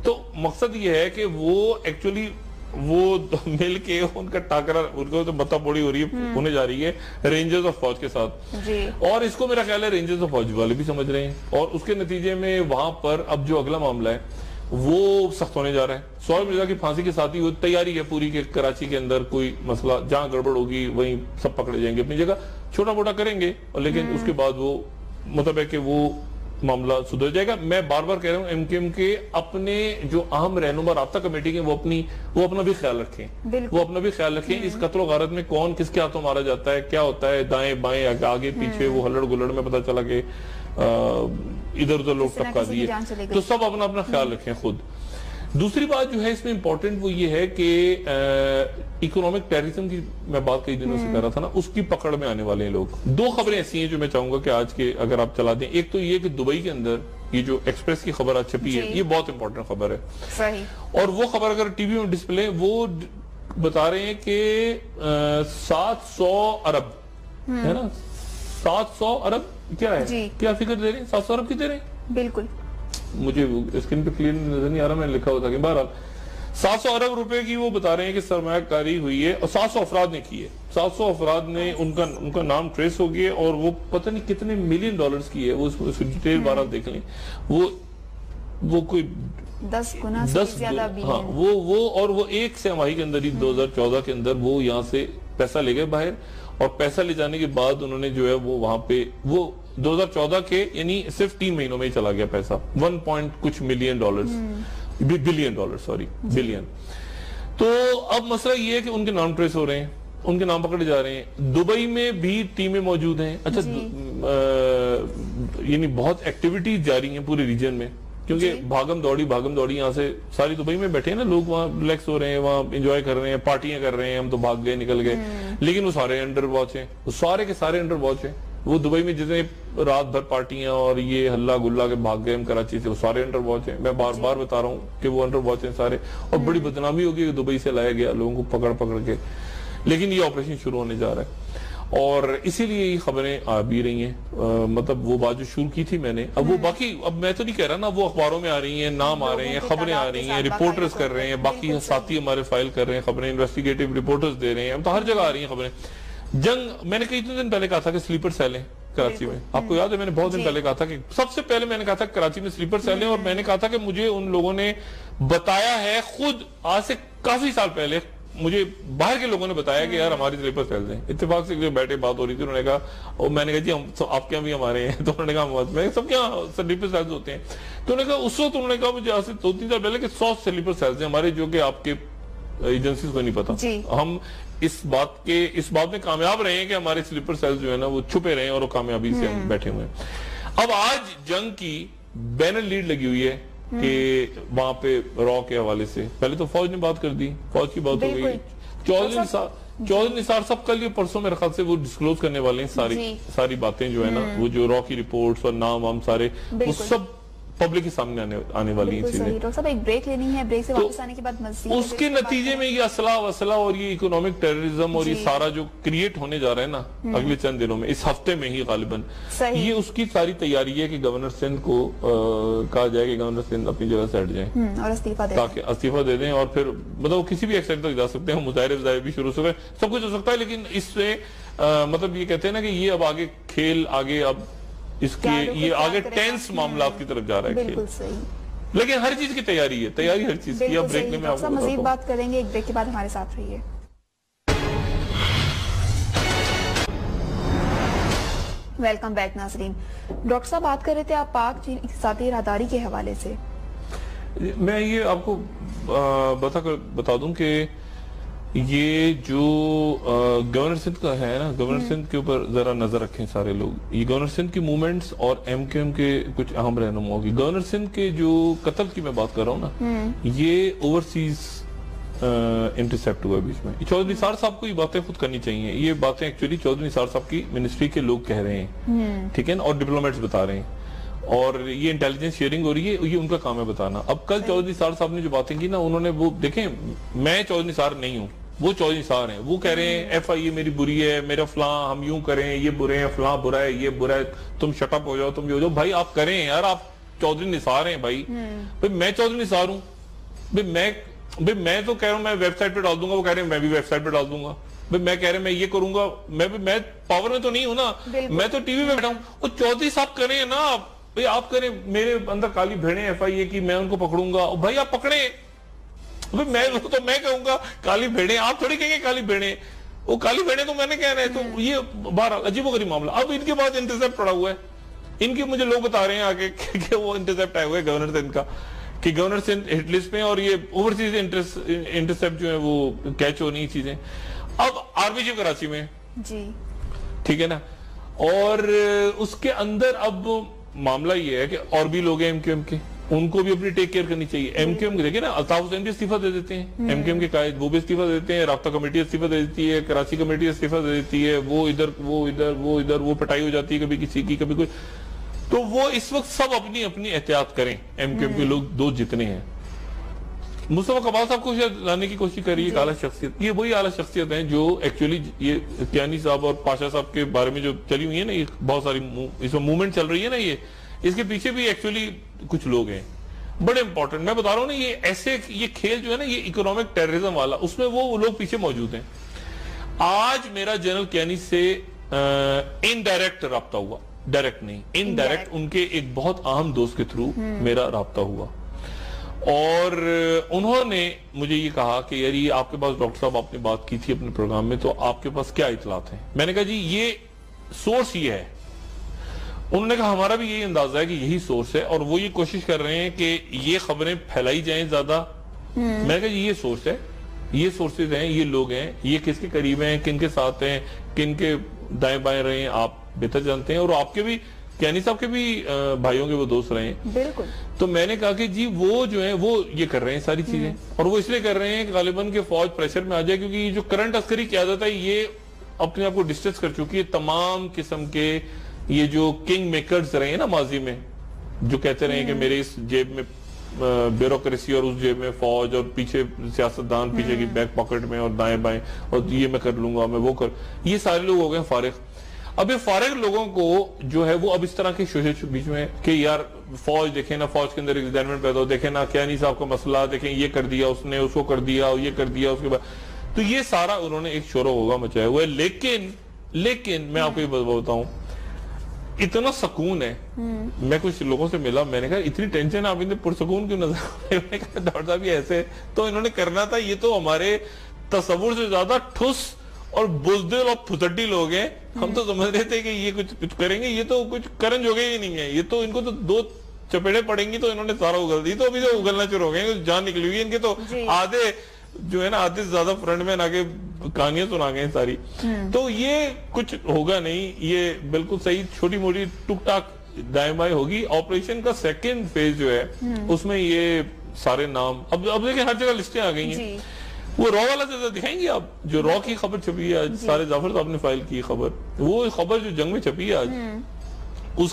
تو مقصد یہ ہے کہ وہ ایکچولی وہ مل کے ان کا ٹاکرا، ان کو تو بتا پوڑی ہو رہی ہے، ہونے جا رہی ہے رینجرز اور فوج کے ساتھ. اور اس کو میرا خیال ہے رینجرز اور فوج والے بھی سمجھ رہے ہیں، اور اس کے نتیجے میں وہاں پر اب جو اگلا معاملہ ہے وہ سخت ہونے جا رہا ہے. سہیل مرزا کی پھانسی کے ساتھ ہی وہ تیاری ہے پوری کہ کراچی کے اندر کوئی مسئلہ جہاں گڑبڑ ہوگی وہیں سب پکڑے جائیں گے، اپنی جگہ چھوٹا موٹا کریں گے، لیکن اس کے بعد وہ مطلب ہے کہ وہ معاملہ سدھر جائے گا. میں بار بار کہہ رہا ہوں ایم کیو ایم کے اپنے جو اہم رہنما رابطہ کمیٹی کے وہ اپنا بھی خیال رکھیں، وہ اپنا بھی خیال رکھیں. اس قتل و غارت میں کون کس کے ہاتھوں مارا جاتا ہے، کیا ہوتا ہے، دائیں بائیں آگے پیچھے، وہ ہلڑ گلڑ میں پتہ چلا کہ ادھر ادھر لوگ ٹپکا دیے. تو سب اپنا خیال رکھیں خود. دوسری بات جو ہے اس میں امپورٹنٹ وہ یہ ہے کہ اکنامک ٹیررزم کی میں بات کئی دنوں سے کر رہا تھا نا، اس کی پکڑ میں آنے والے ہیں لوگ. دو خبریں ایسی ہیں جو میں چاہوں گا کہ آج کے اگر آپ چلا دیں. ایک تو یہ کہ دبئی کے اندر یہ جو ایکسپریس کی خبر آج چھپی ہے، یہ بہت امپورٹنٹ خبر ہے. اور وہ خبر اگر ٹی وی میں ڈسپلے، وہ بتا رہے ہیں کہ 700 ارب ہے نا، 700 ارب کیا ہے، کیا فکر دے رہے ہیں، 700 ارب کی دے رہے ہیں. بالکل مجھے اسکرین پہ کلیئر نظر نہیں آ رہا، میں نے لکھا ہوا تھا کہ بہرحال 700 ارب روپے کی وہ بتا رہے ہیں کہ سرمایہ کاری ہوئی ہے اور 700 افراد نے کی ہے. 700 افراد نے ان کا نام ٹریس ہو گیا اور وہ پتہ نہیں کتنے ملین ڈالرز کی ہے. وہ اس ڈیٹیل بارہ دیکھ لیں. وہ کوئی 10 گنا سے زیادہ بھی ہاں وہ ایک سہ ماہی کے اندر ہی 2014 کے اندر وہ یہاں سے پیسہ لے گئے باہر, اور پیسہ لے جانے کے بعد انہوں نے جو ہے وہ وہاں پہ وہ 2014 کے یعنی صرف 3 مہینوں میں ہی چلا گیا پیسہ. 1 کچھ million dollars, billion dollar, sorry billion. تو اب مسئلہ یہ ہے کہ ان کے نام ٹریس ہو رہے ہیں, ان کے نام پکڑے جا رہے ہیں. دبئی میں بھی ٹیمیں موجود ہیں. اچھا یعنی بہت ایکٹیویٹیز جاری ہیں پورے ریجن میں, کیونکہ بھاگم دوڑی یہاں سے ساری دبئی میں بیٹھے ہیں نا لوگ, وہاں ریلیکس ہو رہے ہیں, وہاں انجوائے کر رہے ہیں, پارٹیاں کر رہے ہیں. ہم تو بھاگ گئے, نکل گئے, لیکن وہ سارے انڈر واچ ہیں, وہ سارے کے سارے انڈر واچ ہیں. وہ دبئی میں جتنے رات بھر پارٹیاں اور یہ ہلا گلا کے بھاگ گئے ہم کراچی سے, وہ سارے انڈر واچ ہیں. میں بار بار بتا رہا ہوں کہ وہ انڈر واچ ہیں سارے, اور بڑی بدنامی ہوگی کہ دبئی سے لایا گیا لوگوں کو پکڑ کے. لیکن یہ آپریشن شروع ہونے جا رہا ہے, اور اسی لیے یہ خبریں آ بھی رہی ہیں. مطلب وہ بات جو شروع کی تھی میں نے, اب وہ باقی اب میں تو نہیں کہہ رہا نا, وہ اخباروں میں آ رہی ہیں, نام آ رہے ہیں, خبریں آ رہی ہیں, رپورٹرز کر رہے ہیں, باقی ساتھی ہمارے فائل کر رہے ہیں خبریں, انویسٹیگیٹو رپورٹرز دے رہے ہیں. اب تو ہر جگہ آ رہی ہیں خبریں. جنگ میں نے کئی دن پہلے کہا تھا کہ سلیپر سیل ہیں کراچی میں. آپ کو یاد ہے میں نے بہت دن پہلے کہا تھا کہ سب سے پہلے میں نے کہا تھا کراچی میں سلیپر سیل ہیں, اور میں نے کہا تھا کہ مجھے ان لوگوں نے بتایا ہے خود آج سے کافی سال پہلے, مجھے باہر کے لوگوں نے بتایا کہ یار ہماری سلیپر سیلز ہیں. اتفاق سے جو بیٹھے بات ہو رہی تھی, انہوں نے کہا, اور میں نے کہا جی آپ کے یہاں بھی ہمارے ہیں, تو انہوں نے کہا میں سب کے یہاں سلیپر سیلز ہوتے ہیں. تو انہوں نے کہا اس وقت انہوں نے کہا مجھے آج سے 2-3 سال پہلے کہ 100 سلیپر سیلز ہیں ہمارے, جو کہ آپ کے ایجنسیز کو نہیں پتا. ہم اس بات میں کامیاب رہے ہیں کہ ہمارے سلیپر سیلز جو ہے نا وہ چھپے رہے ہیں, اور وہ کامیابی سے ہم بیٹھے ہوئے ہیں. اب آج جنگ کی بینر لیڈ لگی ہوئی ہے کہ وہاں پہ را کے حوالے سے پہلے تو فوج نے بات کر دی, فوج کی بات ہو گئی. چودھری نثار صاحب کل یہ پرسوں میرے خیال سے وہ ڈسکلوز کرنے والے ہیں ساری باتیں جو ہے نا, وہ جو را کی رپورٹس اور نام وام سارے وہ سب پبلک کے سامنے آنے والی ہیں چیزیں. ڈاکٹر صاحب ایک بریک لینی ہے, بریک سے واپس آنے کے بعد مزید اس کے نتیجے میں یہ اسلحہ اور یہ اکنامک ٹیررزم اور یہ سارا جو کریٹ ہونے جا رہا ہے نا اگلے چند دنوں میں, اس ہفتے میں ہی غالباً, یہ اس کی ساری تیاری ہے کہ گورنر سندھ کو کہا جائے کہ گورنر سندھ اپنی جگہ سے ہٹ جائیں اور تاکہ استعفیٰ دے دیں, اور پھر مطلب کسی بھی ایکسٹینٹ تک جا سکتے ہیں, مظاہرے بھی شروع سے سب کچھ ہو سکتا ہے. لیکن اس سے مطلب یہ کہتے ہیں نا کہ یہ اب آگے کھیل آگے اب اس کے یہ آگے ٹینس معاملات کی طرف جا رہا ہے کھیل, لیکن ہر چیز کی تیاری ہے, تیاری ہر چیز کی. اب بریک میں آپ کو مزید بات کریں گے, ایک بریک کے بعد ہمارے ساتھ رہیے. ویلکم بیک ناظرین. ڈاکٹر صاحب بات کر رہے تھے آپ پاک چین اقتصادی راہداری کے حوالے سے. میں یہ آپ کو بتا دوں کہ یہ جو گورنر سندھ کا ہے نا, گورنر سندھ کے اوپر ذرا نظر رکھیں سارے لوگ. یہ گورنر سندھ کی موومنٹس اور ایم کیو ایم کے کچھ اہم رہنماؤں کی. گورنر سندھ کے جو قتل کی میں بات کر رہا ہوں نا, یہ اوورسیز انٹرسیپٹ ہوا بیچ میں. چودھری نثار صاحب کو یہ باتیں خود کرنی چاہیے. یہ باتیں ایکچولی چودھری نثار صاحب کی منسٹری کے لوگ کہہ رہے ہیں, ٹھیک ہے نا, اور ڈپلومیٹس بتا رہے ہیں, اور یہ انٹیلیجنس شیئرنگ ہو رہی ہے, یہ ان کا کام ہے بتانا. اب کل چودھری نثار صاحب نے جو باتیں کی نا, انہوں نے وہ دیکھیں, میں چودھری نثار نہیں ہوں, وہ چودھری نثار ہیں. وہ کہہ رہے ہیں ایف آئی اے میری بری ہے, میرا فلاں, ہم یوں کریں, یہ برے ہیں, فلاں برا ہے, یہ برا ہے, تم شٹ اپ ہو جاؤ, تم یہ ہو جاؤ. بھائی آپ کریں یار, آپ چودھری نثار ہیں بھائی. میں چودھری نثار ہوں, میں تو کہہ رہا ہوں میں ویب سائٹ پہ ڈال دوں گا, وہ کہہ رہے ہیں میں بھی ویب سائٹ پہ ڈال دوں گا. میں کہہ رہے ہیں میں یہ کروں گا, میں پاور میں تو نہیں ہوں نا, میں تو ٹی وی میں بیٹھا ہوں. وہ چودھری صاحب کریں نا, آپ کریں. میرے اندر کالی بھیڑیں ایف آئی اے کی, میں ان کو پکڑوں گا. بھائی آپ پکڑیں, میں کہوں گا کالی بھیڑیں, آپ تھوڑی کہیں گے کالی بھیڑیں. وہ کالی بھیڑیں تو میں نے کہنا ہے. تو یہ بہرحال عجیب و غریب معاملہ. اب ان کے بعد انٹرسیپٹ پڑا ہوا ہے, ان کے مجھے لوگ بتا رہے ہیں آگے کہ وہ انٹرسیپٹ آئے ہوئے گورنر سندھ کا, کہ گورنر سندھ ہٹ لسٹ میں, اور یہ اوورسیز انٹرسیپٹ جو ہے وہ کیچ ہو نہیں چیزیں. اب آر بی جی کراچی میں, ٹھیک ہے نا, اور اس کے اندر اب معاملہ یہ ہے کہ اور بھی لوگ ہیں ایم کیو ایم کے, ان کو بھی اپنی ٹیک کیئر کرنی چاہیے. ایم کیو ایم کے دیکھیں نا, الطاف حسین بھی استعفیٰ دے دیتے ہیں, ایم کیو ایم کے قائد, وہ بھی استعفیٰ دے دیتے ہیں, رابطہ کمیٹی استعفیٰ دے دیتی ہے, کراچی کمیٹی استعفیٰ دے دیتی ہے, وہ ادھر وہ پٹائی ہو جاتی ہے کبھی کسی کی, کبھی کوئی. تو وہ اس وقت سب اپنی احتیاط کریں. ایم کیو ایم کے لوگ دو جتنے ہیں, مصطفیٰ کمال صاحب کو لانے کی کوشش کر رہی ہے ایک اعلیٰ شخصیت. یہ وہی اعلیٰ شخصیت ہیں جو ایکچولی یہ کیانی صاحب اور پاشا صاحب کے بارے میں جو چلی ہوئی ہے نا, یہ بہت ساری اس میں موومنٹ چل رہی ہے نا, یہ اس کے پیچھے بھی ایکچولی کچھ لوگ ہیں. بڑے امپورٹنٹ. میں بتا رہا ہوں نا یہ ایسے یہ کھیل جو ہے نا یہ اکنامک ٹیررزم والا اس میں وہ لوگ پیچھے موجود ہیں. آج میرا جنرل کیانی سے انڈائریکٹ رابطہ ہوا, ڈائریکٹ نہیں, انڈائریکٹ ان کے ایک بہت اہم دوست کے تھرو میرا رابطہ ہوا, اور انہوں نے مجھے یہ کہا کہ یار یہ آپ کے پاس ڈاکٹر صاحب آپ نے بات کی تھی اپنے پروگرام میں, تو آپ کے پاس کیا اطلاعات ہیں؟ میں نے کہا جی یہ سورس یہ ہے. انہوں نے کہا ہمارا بھی یہی اندازہ ہے کہ یہی سورس ہے, اور وہ یہ کوشش کر رہے ہیں کہ یہ خبریں پھیلائی جائیں زیادہ. میں نے کہا جی یہ سورس ہے, یہ سورسز ہیں, یہ لوگ ہیں, یہ کس کے قریب ہیں, کن کے ساتھ ہیں, کن کے دائیں بائیں رہے ہیں, آپ بہتر جانتے ہیں, اور آپ کے بھی کیانی صاحب کے بھی بھائیوں کے وہ دوست رہے ہیں. بالکل. تو میں نے کہا کہ جی وہ جو ہیں وہ یہ کر رہے ہیں ساری چیزیں, اور وہ اس لیے کر رہے ہیں کہ غالباً کہ فوج پریشر میں آ جائے, کیونکہ یہ جو کرنٹ عسکری قیادت ہے یہ اپنے آپ کو ڈسٹنس کر چکی ہے تمام قسم کے یہ جو کنگ میکرز رہے ہیں نا ماضی میں, جو کہتے رہے ہیں کہ میرے اس جیب میں بیوروکریسی اور اس جیب میں فوج, اور پیچھے سیاستدان پیچھے کی بیک پاکٹ میں, اور دائیں بائیں, اور یہ میں کر لوں گا, میں وہ کر. یہ سارے لوگ ہو گئے فارغ. اب یہ فارغ لوگوں کو جو ہے وہ اب اس طرح کے شوشے بیچ میں کہ یار فوج دیکھیں نا, فوج کے اندر ریزائنمنٹ پیدا ہو, دیکھیں نا کیانی صاحب کا مسئلہ, دیکھیں یہ کر دیا اس نے, اس کو کر دیا, یہ کر دیا اس کے بعد. تو یہ سارا انہوں نے ایک شور و غوغا مچایا ہوا ہے. لیکن میں آپ کو یہ بتاؤں, اتنا سکون ہے. میں کچھ لوگوں سے ملا, میں نے کہا اتنی ٹینشن آپ اتنے پرسکون کیوں نظر آ رہے ہیں؟ میں نے کہا ڈاکٹر صاحب یہ ایسے, تو انہوں نے کرنا تھا, یہ تو ہمارے تصور سے زیادہ ٹھس اور بزدل اور پھسڈی لوگ ہیں. ہم تو سمجھ رہے تھے کہ یہ کچھ کریں گے, یہ تو کچھ کرن جوگے ہی نہیں ہے, یہ تو ان کو تو دو چپیڑے پڑیں گی تو انہوں نے سارا اگل دی, تو ابھی تو اگلنا شروع ہو گئے, جان نکلی ہوئی ان کے. تو آدھے جو ہے نا آدھے زیادہ فرنٹ میں آ کے کہانیاں سنا گئے ساری. تو یہ کچھ ہوگا نہیں, یہ بالکل صحیح چھوٹی موٹی ٹک ٹاک دائیں بائیں ہوگی. آپریشن کا سیکنڈ فیز جو ہے اس میں یہ سارے نام اب دیکھیں ہر جگہ لسٹیں آ گئی ہیں. وہ رو والا سے دکھائیں گے آپ, جو رو کی خبر چھپی ہے آج, سارے ظفر صاحب نے فائل کی خبر, وہ خبر جو جنگ میں چھپی ہے آج, اس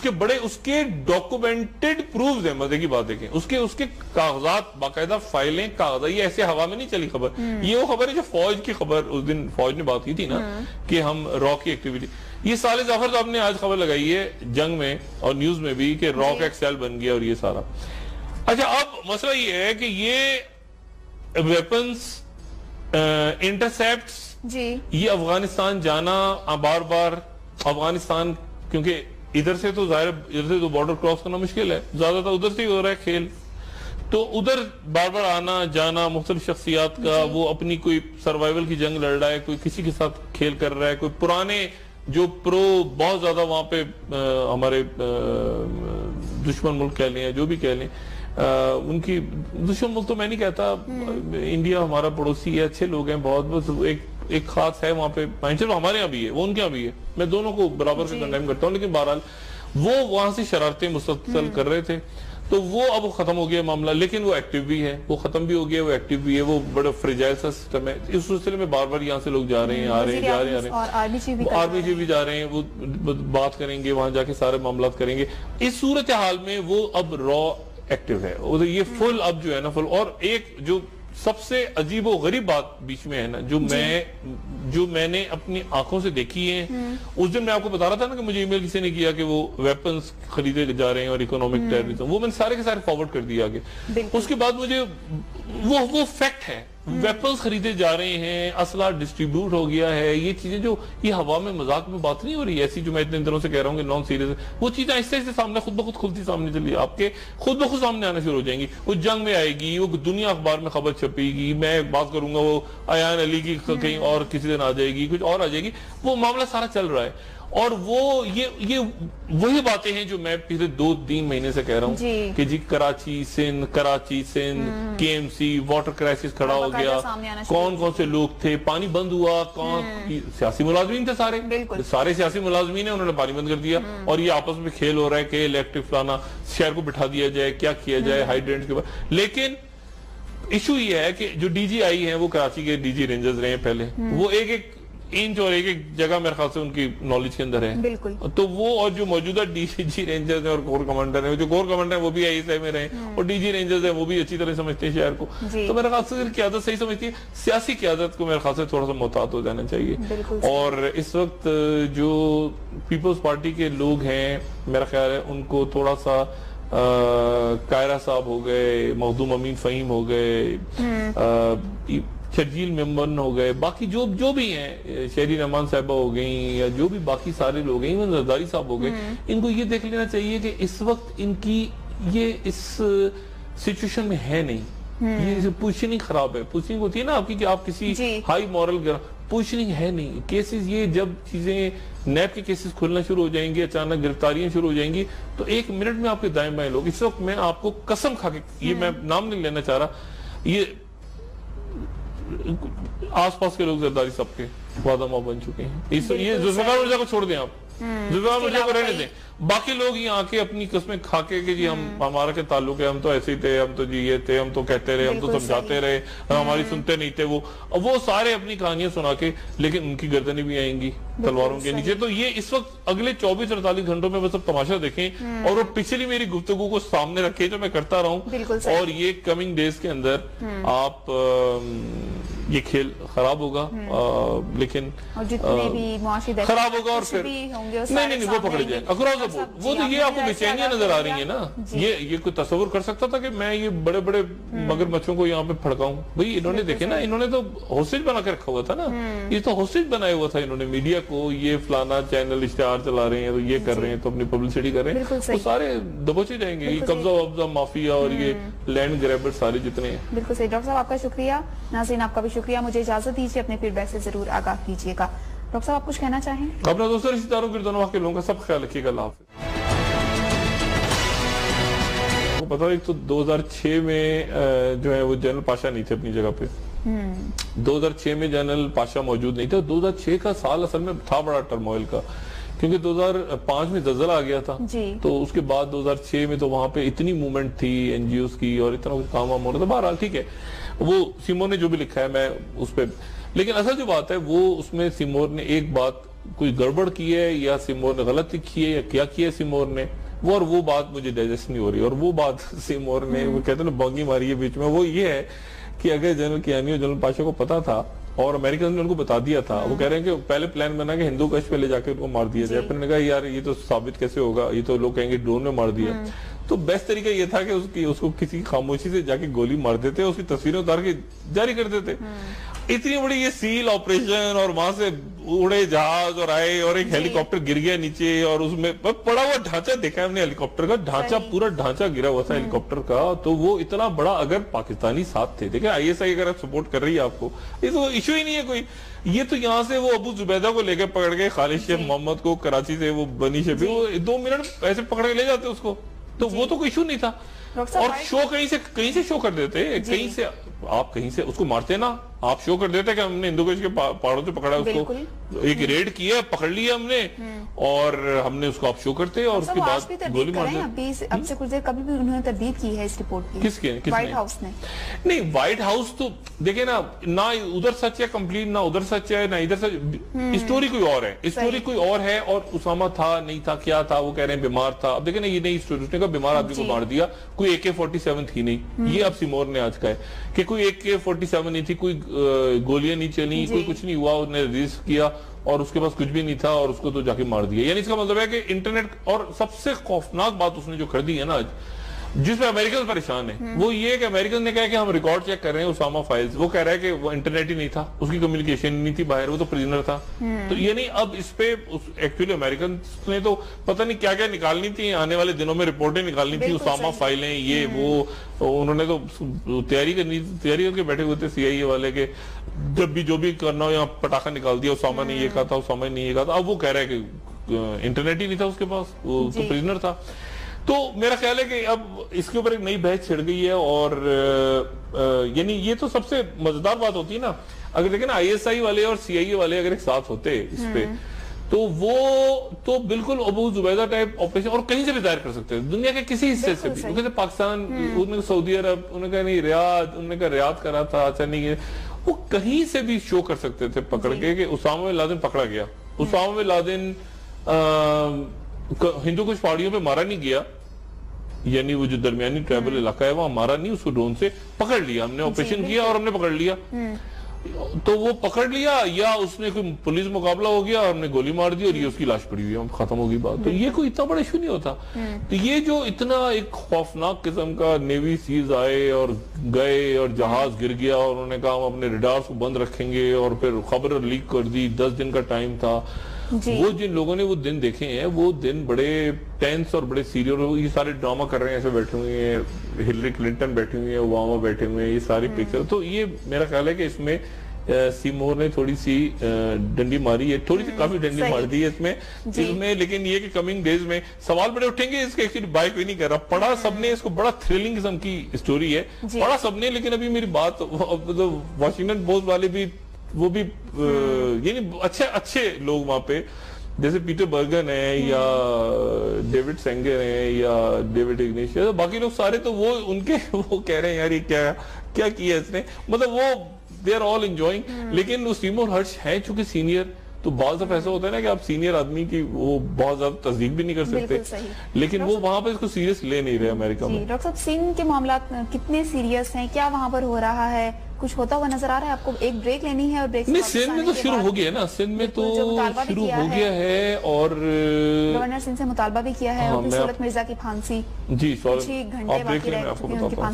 کے ڈاکومنٹڈ پروفز ہیں. مزے کی بات دیکھیں, اس کے کاغذات, باقاعدہ فائلیں, کاغذات, یہ ایسے ہوا میں نہیں چلی خبر. یہ وہ خبر ہے جو فوج کی خبر, اس دن فوج نے بات کی تھی نا کہ ہم رو کی ایکٹیویٹی, یہ سارے ظفر صاحب نے آج خبر لگائی ہے جنگ میں اور نیوز میں بھی کہ رو کا ایک سیل بن گیا, اور یہ سارا. اچھا اب مسئلہ یہ ہے کہ یہ ویپنز انٹرسیپٹس, یہ افغانستان جانا بار بار, افغانستان کیونکہ ادھر سے تو ظاہر ادھر سے تو بارڈر کراس کرنا مشکل ہے, زیادہ تر ادھر سے ہی ہو رہا ہے کھیل, تو ادھر بار بار آنا جانا مختلف شخصیات کا, وہ اپنی کوئی سروائیول کی جنگ لڑ رہا ہے, کوئی کسی کے ساتھ کھیل کر رہا ہے, کوئی پرانے جو بہت زیادہ وہاں پہ ہمارے دشمن ملک کہہ لیں, جو بھی کہہ لیں, ان کی دشمن ملک تو میں نہیں کہتا, انڈیا ہمارا پڑوسی ہے, اچھے لوگ ہیں بہت, بس ایک خاص ہے وہاں پہ, چلو ہمارے یہاں بھی ہے, وہ ان کے یہاں بھی ہے, میں دونوں کو برابر سے کنڈیم کرتا ہوں. لیکن بہرحال وہ وہاں سے شرارتیں مسلسل کر رہے تھے, تو وہ اب ختم ہو گیا معاملہ. لیکن وہ ایکٹیو بھی ہے, وہ ختم بھی ہو گیا, وہ ایکٹیو بھی ہے, وہ بڑا فریجائل سا سسٹم ہے. اس سلسلے میں بار بار یہاں سے لوگ جا رہے ہیں, آ رہے ہیں, جا رہے ہیں, آرمی چیف بھی جا رہے ہیں, وہ بات کریں گے, وہاں جا کے سارے معاملات کریں گے. اس صورتحال میں وہ اب را ایکٹیو ہے, یہ فل اب جو ہے نا فل. اور ایک جو سب سے عجیب و غریب بات بیچ میں ہے نا, جو میں نے اپنی آنکھوں سے دیکھی ہے, اس دن میں آپ کو بتا رہا تھا نا کہ مجھے ای میل کسی نے کیا کہ وہ ویپنز خریدے جا رہے ہیں اور اکنامک ٹیررزم, وہ میں نے سارے کے سارے فارورڈ کر دیا آگے. اس کے بعد مجھے وہ فیکٹ ہے, ویپنز خریدے جا رہے ہیں, اسلحہ ڈسٹریبیوٹ ہو گیا ہے, یہ چیزیں جو یہ ہوا میں مذاق میں بات نہیں ہو رہی ہے ایسی جو میں اتنے دنوں سے کہہ رہا ہوں کہ نان سیریس ہے, وہ چیزیں ایسے ایسے سامنے خود بخود کھلتی سامنے چلی, آپ کے خود بخود سامنے آنا شروع ہو جائیں گی. وہ جنگ میں آئے گی, وہ دنیا اخبار میں خبر چھپے گی, میں بات کروں گا وہ ایان علی کی کہیں اور کسی دن آ جائے گی, کچھ اور آ جائے گی, وہ معاملہ سارا چل رہا ہے. اور وہ یہ وہی باتیں ہیں جو میں پچھلے 2-3 مہینے سے کہہ رہا ہوں کہ جی کراچی سندھ کے ایم سی واٹر کرائسس کھڑا ہو گیا, کون کون سے لوگ تھے, پانی بند ہوا, کون سیاسی ملازمین تھے, سارے سیاسی ملازمین ہیں, انہوں نے پانی بند کر دیا, اور یہ آپس میں کھیل ہو رہا ہے کہ الیکٹرک فلانا شہر کو بٹھا دیا جائے, کیا کیا جائے ہائیڈرینٹ کے بعد. لیکن ایشو یہ ہے کہ جو ڈی جی آئی ہیں وہ کراچی کے ڈی جی رینجرز رہے ہیں پہلے, وہ ایک انچ اور ایک جگہ میرے خیال سے ان کی نالج کے اندر ہے. تو وہ اور جو موجودہ ڈی جی رینجرز ہیں اور کور کمانڈر ہیں, جو کور کمانڈر ہیں وہ بھی آئی ایس آئی میں رہے, اور ڈی جی رینجرز ہیں وہ بھی اچھی طرح سمجھتے ہیں شہر کو. تو میرے خیال سے قیادت صحیح سمجھتی ہے, سیاسی قیادت کو میرے خیال سے تھوڑا سا محتاط ہو جانا چاہیے. اور اس وقت جو پیپلز پارٹی کے لوگ ہیں میرا خیال ہے ان کو تھوڑا سا کائرہ صاحب ہو گئے, مخدوم امین فہیم ہو گئے, شرجیل ممبن ہو گئے, باقی جو بھی ہیں, شہری رحمان صاحبہ ہو گئیں, یا جو بھی باقی سارے لوگ ہیں, ایون زرداری صاحب ہو گئے, ان کو یہ دیکھ لینا چاہیے کہ اس وقت ان کی یہ اس سچویشن میں ہے نہیں. یہ پوزیشننگ خراب ہے. پوزیشننگ ہوتی ہے نا آپ کی کہ آپ کسی ہائی مورل, پوزیشننگ ہے نہیں. کیسز یہ جب چیزیں نیب کے کیسز کھلنا شروع ہو جائیں گے, اچانک گرفتاریاں شروع ہو جائیں گی, تو ایک منٹ میں آپ کے دائیں بائیں لوگ, اس وقت میں آپ کو قسم کھا کے, یہ میں نام نہیں لینا چاہ رہا, یہ آس پاس کے لوگ زرداری صاحب کے وعدہ ماں بن چکے ہیں. یہ ذوالفقار مرزا کو چھوڑ دیں, آپ ذوالفقار مرزا کو رہنے دیں, باقی لوگ یہ آ کے اپنی قسمیں کھا کے کہ جی ہمارا کیا تعلق ہے, ہم تو ایسے ہی تھے, ہم تو جی یہ تھے, ہم تو کہتے رہے, ہم تو سمجھاتے رہے, ہماری سنتے نہیں تھے, وہ سارے اپنی کہانیاں سنا کے, لیکن ان کی گردنیں بھی آئیں گی تلواروں کے نیچے. تو یہ اس وقت اگلے 24-48 گھنٹوں میں بس اب تماشا دیکھیں, اور وہ پچھلی میری گفتگو کو سامنے رکھیں جو میں کرتا رہا ہوں, اور یہ کمنگ ڈیز کے اندر آپ یہ کھیل خراب ہوگا, لیکن خراب ہوگا, اور پھر نہیں وہ پکڑے جائیں اکراس دا بورڈ. وہ تو یہ آپ کو بےچینیاں نظر آ رہی ہیں نا, یہ کوئی تصور کر سکتا تھا کہ میں یہ بڑے بڑے مگر مچھوں کو یہاں پہ پھڑکاؤں؟ بھئی انہوں نے دیکھے نا, انہوں نے تو ہوسٹیج بنا کے رکھا ہوا تھا نا, یہ تو ہوسٹیج بنایا ہوا تھا انہوں نے میڈیا کو, یہ فلانا چینل اشتہار چلا رہے ہیں, تو یہ کر رہے ہیں, تو اپنی پبلسٹی کر رہے ہیں, وہ سارے دبوچے جائیں گے. یہ قبضہ وبضہ مافیا اور یہ لینڈ گریبر سارے جتنے ہیں. بالکل صحیح. ڈاکٹر صاحب آپ کا شکریہ. ناظرین آپ کا بھی شکریہ. مجھے اجازت دیجیے, اپنے فیڈ بیک سے ضرور آگاہ کیجیے گا. ڈاکٹر صاحب آپ کچھ کہنا چاہیں؟ اپنا دوستوں رشتہ داروں کے دونوں کے لوگوں کا سب خیال رکھیے گا. اللہ حافظ. آپ کو پتا ہے ایک تو 2006 میں جو ہے وہ جنرل پاشا نہیں تھے اپنی جگہ پہ, 2006 میں جنرل پاشا موجود نہیں تھا. 2006 کا سال اصل میں تھا بڑا ٹرموئل کا, کیونکہ 2005 میں زلزلہ آ گیا تھا, تو اس کے بعد 2006 میں تو وہاں پہ اتنی موومنٹ تھی این جی اوز کی, اور اتنا کچھ کام ہو رہا تھا. بہرحال ٹھیک ہے, وہ سیمور نے جو بھی لکھا ہے میں اس پہ, لیکن اصل جو بات ہے وہ اس میں سیمور نے ایک بات کوئی گڑبڑ کی ہے, یا سیمور نے غلط لکھی ہے, یا کیا کیا ہے سیمور نے, وہ بات مجھے ڈائجسٹ نہیں ہو رہی. اور وہ بات سیمور نے, وہ کہتے ہیں نا بانگی ماری ہے بیچ میں, وہ یہ ہے کہ اگر جنرل کیانی اور جنرل پاشا کو پتا تھا اور امریکن نے ان کو بتا دیا تھا, وہ کہہ رہے ہیں کہ پہلے پلان بنا کہ ہندو کش پہ لے جا کے ان کو مار دیا جائے, پھر نے کہا یار یہ تو ثابت کیسے ہوگا, یہ تو لوگ کہیں گے ڈرون میں مار دیا. تو بیسٹ طریقہ یہ تھا کہ اس کو کسی خاموشی سے جا کے گولی مار دیتے, اس کی تصویریں اتار کے جاری کر دیتے. اتنی بڑی یہ سیل آپریشن, اور وہاں سے اڑے جہاز اور آئے, اور ایک ہیلی کاپٹر گر گیا نیچے, اور اس میں پڑا ہوا ڈھانچہ دیکھا ہے ہم نے ہیلی کاپٹر کا, ڈھانچہ پورا ڈھانچہ گرا ہوا تھا ہیلی کاپٹر کا. تو وہ اتنا بڑا, اگر پاکستانی ساتھ تھے, دیکھیں آئی ایس آئی اگر سپورٹ کر رہی ہے آپ کو, یہ تو ایشو ہی نہیں ہے کوئی. یہ تو یہاں سے وہ ابو زبیدہ کو لے کے پکڑ کے, خالد شیخ محمد کو کراچی سے, وہ بنی شفیع, وہ 2 منٹ ایسے پکڑ کے لے جاتے اس کو, تو وہ تو کوئی ایشو نہیں تھا. اور شو کہیں سے شو کر دیتے, کہیں سے آپ کہیں سے اس کو مارتے نا, آپ شو کر دیتے کہ ہم نے ہندو کش کے پہاڑوں سے پکڑا اس کو, ایک ریڈ کیا, پکڑ لیا ہم نے, اور ہم نے اس کو آپ شو کرتے, اور اس کے بعد گولی مار دیتے. اب سے کچھ دیر کبھی بھی انہوں نے تردید کی ہے اس رپورٹ کی. کس نے؟ وائٹ ہاؤس نے. نہیں, وائٹ ہاؤس تو دیکھیں نا, نہ ادھر سچ ہے کمپلیٹ, نہ ادھر سچ ہے, نہ ادھر سچ, اسٹوری کوئی اور ہے, اسٹوری کوئی اور ہے. اور اسامہ تھا نہیں تھا, کیا تھا, وہ کہہ رہے ہیں بیمار تھا. اب دیکھیں نا, یہ نئی اسٹوری, اس نے کہا بیمار آدمی کو مار دیا, کوئی AK-47 تھی نہیں. یہ اب سیمور نے آج کہا ہے کہ کوئی AK-47 نہیں تھی, کوئی گولیاں نہیں چلی, کوئی کچھ نہیں ہوا, اس نے ریلیز کیا اور اس کے پاس کچھ بھی نہیں تھا, اور اس کو تو جا کے مار دیا. یعنی اس کا مطلب ہے کہ انٹرنیٹ, اور سب سے خوفناک بات اس نے جو کر دی ہے نا آج, جس میں امریکن پریشان ہے, وہ یہ ہے کہ امریکن نے کہا کہ ہم ریکارڈ چیک کر رہے ہیں اسامہ فائلز, وہ کہہ رہا ہے کہ وہ انٹرنیٹ ہی نہیں تھا, اس کی کمیونیکیشن نہیں تھی باہر, وہ تو پریزنر تھا. تو یہ نہیں, اب اس پہ ایکچولی امریکن نے تو پتہ نہیں کیا کیا نکالنی تھی, آنے والے دنوں میں رپورٹیں نکالنی تھی, اسامہ فائلیں, یہ وہ, انہوں نے تو تیاری کر کے بیٹھے ہوئے تھے CIA والے کے, جب بھی جو بھی کرنا ہو یہاں پٹاخہ نکال دیا, اسامہ نے یہ کہا تھا, اسامہ نے یہ کہا تھا. اب وہ کہہ رہا ہے کہ انٹرنیٹ ہی نہیں تھا اس کے پاس, وہ تو پریزنر تھا. تو میرا خیال ہے کہ اب اس کے اوپر ایک نئی بحث چھڑ گئی ہے, اور یعنی یہ تو سب سے مزیدار بات ہوتی ہے نا, اگر دیکھیں نا ISI والے اور CIA والے اگر ایک ساتھ ہوتے اس پہ, تو وہ تو بالکل ابو زبیدہ ٹائپ آپریشن, اور کہیں سے بھی ظاہر کر سکتے ہیں, دنیا کے کسی حصے سے بھی. وہ کہتے پاکستان, انہوں نے سعودی عرب, انہوں نے کہا نہیں ریاض, انہوں نے کہا ریاض کرا تھا, اچھا نہیں, وہ کہیں سے بھی شو کر سکتے تھے پکڑ کے کہ اسامہ بن لادن پکڑا گیا. اسامہ بن لادن ہندو کچھ پہاڑیوں پہ مارا نہیں گیا, یعنی وہ جو درمیانی ٹرائبل علاقہ ہے وہاں مارا نہیں, اس کو ڈرون سے پکڑ لیا ہم نے, آپریشن کیا اور ہم نے پکڑ لیا. تو وہ پکڑ لیا یا اس نے کوئی پولیس مقابلہ ہو گیا اور ہم نے گولی مار دی اور یہ اس کی لاش پڑی ہوئی ہے, ختم ہوگی بات. تو یہ کوئی اتنا بڑا ایشو نہیں ہوتا. تو یہ جو اتنا ایک خوفناک قسم کا نیوی سیز آئے اور گئے اور جہاز گر گیا اور انہوں نے کہا ہم اپنے ریڈارز کو بند رکھیں گے اور پھر خبر لیک کر دی, 10 دن کا ٹائم تھا. وہ جن لوگوں نے وہ دن دیکھے ہیں وہ دن بڑے ٹینس اور بڑے سیریس, یہ سارے ڈرامہ کر رہے ہیں, ایسے بیٹھے ہوئے ہیں, ہلری کلنٹن بیٹھے ہوئے ہیں, اوباما بیٹھے ہوئے ہیں, یہ ساری پکچر. تو یہ میرا خیال ہے کہ اس میں سیمور نے تھوڑی سی ڈنڈی ماری ہے, تھوڑی سی کافی ڈنڈی مار دی ہے اس میں. لیکن یہ کہ کمنگ ڈیز میں سوال بڑے اٹھیں گے. اس کے ایکچولی بائی کوئی نہیں کر رہا, پڑھا سب نے اس کو, بڑا تھرلنگ قسم کی سٹوری ہے, پڑھا سب نے. لیکن ابھی میری بات واشنگٹن پوسٹ والے بھی وہ بھی یعنی اچھے لوگ وہاں پہ جیسے پیٹر برگن ہے یا ڈیوڈ سینگر ہیں یا ڈیوڈ اگنیشیس, باقی لوگ سارے تو وہ ان کے وہ کہہ رہے ہیں یار یہ کیا کیا اس نے, مطلب وہ they are all enjoying. لیکن وہ سیمور ہرش ہیں چونکہ سینئر, تو بعض دفعہ ایسا ہوتا ہے نا کہ آپ سینئر آدمی کی وہ بہت زیادہ تصدیق بھی نہیں کر سکتے, لیکن وہ وہاں پہ اس کو سیریس لے نہیں رہے امریکہ میں. ڈاکٹر صاحب سندھ کے معاملات کتنے سیریس ہیں, کیا وہاں پر ہو رہا ہے, کچھ ہوتا ہوا نظر آ رہا ہے آپ کو؟ ایک بریک لینی ہے اور بریک نہیں, سندھ میں تو شروع ہو گیا نا, سندھ میں تو شروع ہو گیا ہے اور گورنر سندھ سے مطالبہ بھی کیا ہے, اور سولت مرزا کی پھانسی جی 6 گھنٹے باقی رہے آپ کو بتاتا ہوں.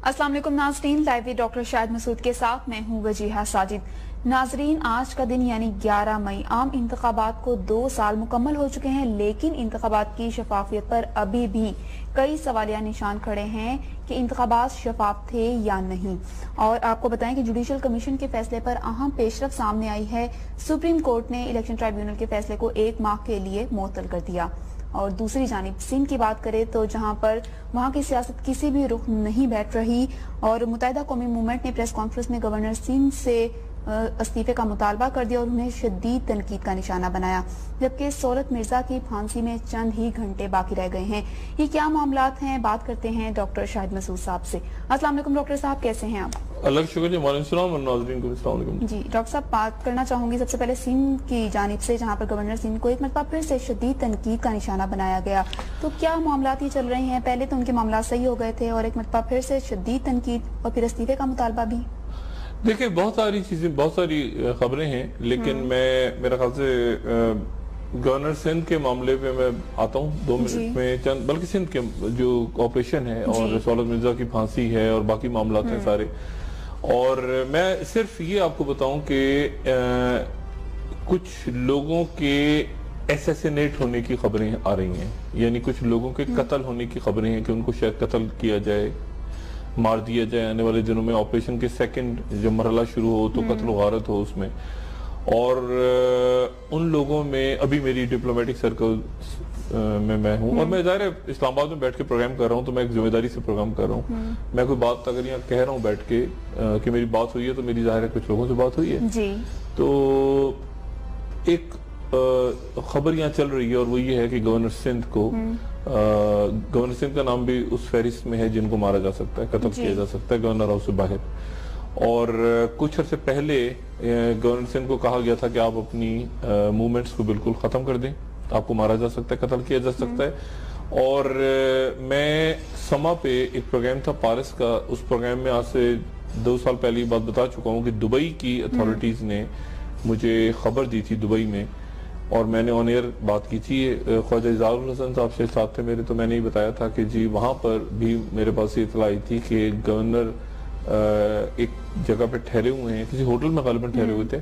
السلام علیکم ناظرین, لائیو ڈاکٹر شاہد مسعود کے ساتھ میں ہوں وجیہہ ساجد. ناظرین, آج کا دن یعنی 11 مئی عام انتخابات کو 2 سال مکمل ہو چکے ہیں, لیکن انتخابات کی شفافیت پر ابھی بھی کئی سوالیہ نشان کھڑے ہیں کہ انتخابات شفاف تھے یا نہیں. اور آپ کو بتائیں کہ جوڈیشل کمیشن کے فیصلے پر اہم پیشرفت سامنے آئی ہے. سپریم کورٹ نے الیکشن ٹرائیبیونل کے فیصلے کو 1 ماہ کے لیے معطل کر دیا. اور دوسری جانب سندھ کی بات کریں تو جہاں پر وہاں کی سیاست کسی بھی رخ نہیں بیٹھ رہی, اور متحدہ قومی موومنٹ نے پریس کانفرنس میں گورنر سندھ سے استعفے کا مطالبہ کر دیا اور انہیں شدید تنقید کا نشانہ بنایا, جبکہ سولت مرزا کی پھانسی میں چند ہی گھنٹے باقی رہ گئے ہیں. یہ کیا معاملات ہیں, بات کرتے ہیں ڈاکٹر شاہد مسعود صاحب سے. السلام علیکم ڈاکٹر صاحب, کیسے ہیں آپ؟ اللہ کا شکر جی, وعلیکم السلام اور ناظرین کو السلام علیکم. جی ڈاکٹر صاحب, بات کرنا چاہوں گی سب سے پہلے سندھ کی جانب سے, جہاں پر گورنر سندھ کو ایک مرتبہ پھر سے شدید تنقید کا نشانہ بنایا گیا. تو کیا معاملات یہ چل رہے ہیں؟ پہلے تو ان کے معاملات صحیح ہو گئے تھے اور ایک مرتبہ پھر سے شدید تنقید اور پھر استعفے کا مطالبہ بھی. دیکھیں بہت ساری چیزیں, بہت ساری خبریں ہیں, لیکن میرا خیال سے گورنر سندھ کے معاملے پہ میں آتا ہوں 2 منٹ میں چند, بلکہ سندھ کے جو آپریشن ہے اور سولت مرزا کی پھانسی ہے اور باقی معاملات ہیں سارے. اور میں صرف یہ آپ کو بتاؤں کہ کچھ لوگوں کے ایسیسینیٹ ہونے کی خبریں آ رہی ہیں, یعنی کچھ لوگوں کے قتل ہونے کی خبریں ہیں کہ ان کو شاید قتل کیا جائے, مار دیا جائے آنے والے دنوں میں. آپریشن کے سیکنڈ جو مرحلہ شروع ہو تو قتل و غارت ہو اس میں. اور ان لوگوں میں ابھی میری ڈپلومیٹک سرکل میں ہوں, اور میں ظاہر ہے اسلام آباد میں بیٹھ کے پروگرام کر رہا ہوں, تو میں ایک ذمہ داری سے پروگرام کر رہا ہوں. میں کوئی بات اگر یہاں کہہ رہا ہوں بیٹھ کے کہ میری بات ہوئی ہے تو میری ظاہر ہے کچھ لوگوں سے بات ہوئی ہے. تو ایک خبر یہاں چل رہی ہے اور وہ یہ ہے کہ گورنر سندھ کو, گورنر سندھ کا نام بھی اس فہرست میں ہے جن کو مارا جا سکتا ہے, قتل کیا جا سکتا ہے گورنر ہاؤس سے باہر. اور کچھ عرصے پہلے گورنر سندھ کو کہا گیا تھا کہ آپ اپنی موومنٹس کو بالکل ختم کر دیں, آپ کو مارا جا سکتا ہے, قتل کیا جا سکتا ہے. اور میں سما پہ ایک پروگرام تھا پارس کا, اس پروگرام میں آج سے 2 سال پہلے بات بتا چکا ہوں کہ دبئی کی اتھارٹیز نے مجھے خبر دی تھی دبئی میں, اور میں نے آن ایئر بات کی تھی. خواجہ اظہار الحسن صاحب سے ساتھ تھے میرے, تو میں نے یہ بتایا تھا کہ جی وہاں پر بھی میرے پاس یہ اطلاع آئی تھی کہ گورنر ایک جگہ پہ ٹھہرے ہوئے ہیں, کسی ہوٹل میں غالباً ٹھہرے ہوئے تھے,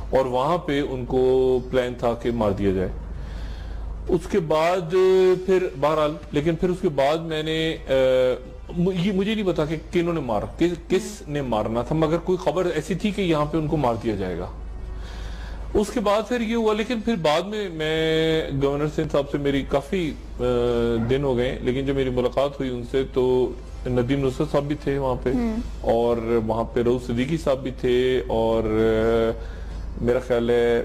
اور وہاں پہ ان کو پلان تھا کہ مار دیا جائے. اس کے بعد پھر بہرحال, لیکن پھر اس کے بعد میں نے مجھے نہیں پتا کہ کنہوں نے مارا, کس نے مارنا تھا, مگر کوئی خبر ایسی تھی کہ یہاں پہ ان کو مار دیا جائے گا. اس کے بعد پھر یہ ہوا, لیکن پھر بعد میں گورنر سندھ صاحب سے میری کافی دن ہو گئے, لیکن جب میری ملاقات ہوئی ان سے تو ندیم نصرت صاحب بھی تھے وہاں پہ, اور وہاں پہ رؤف صدیقی صاحب بھی تھے, اور میرا خیال ہے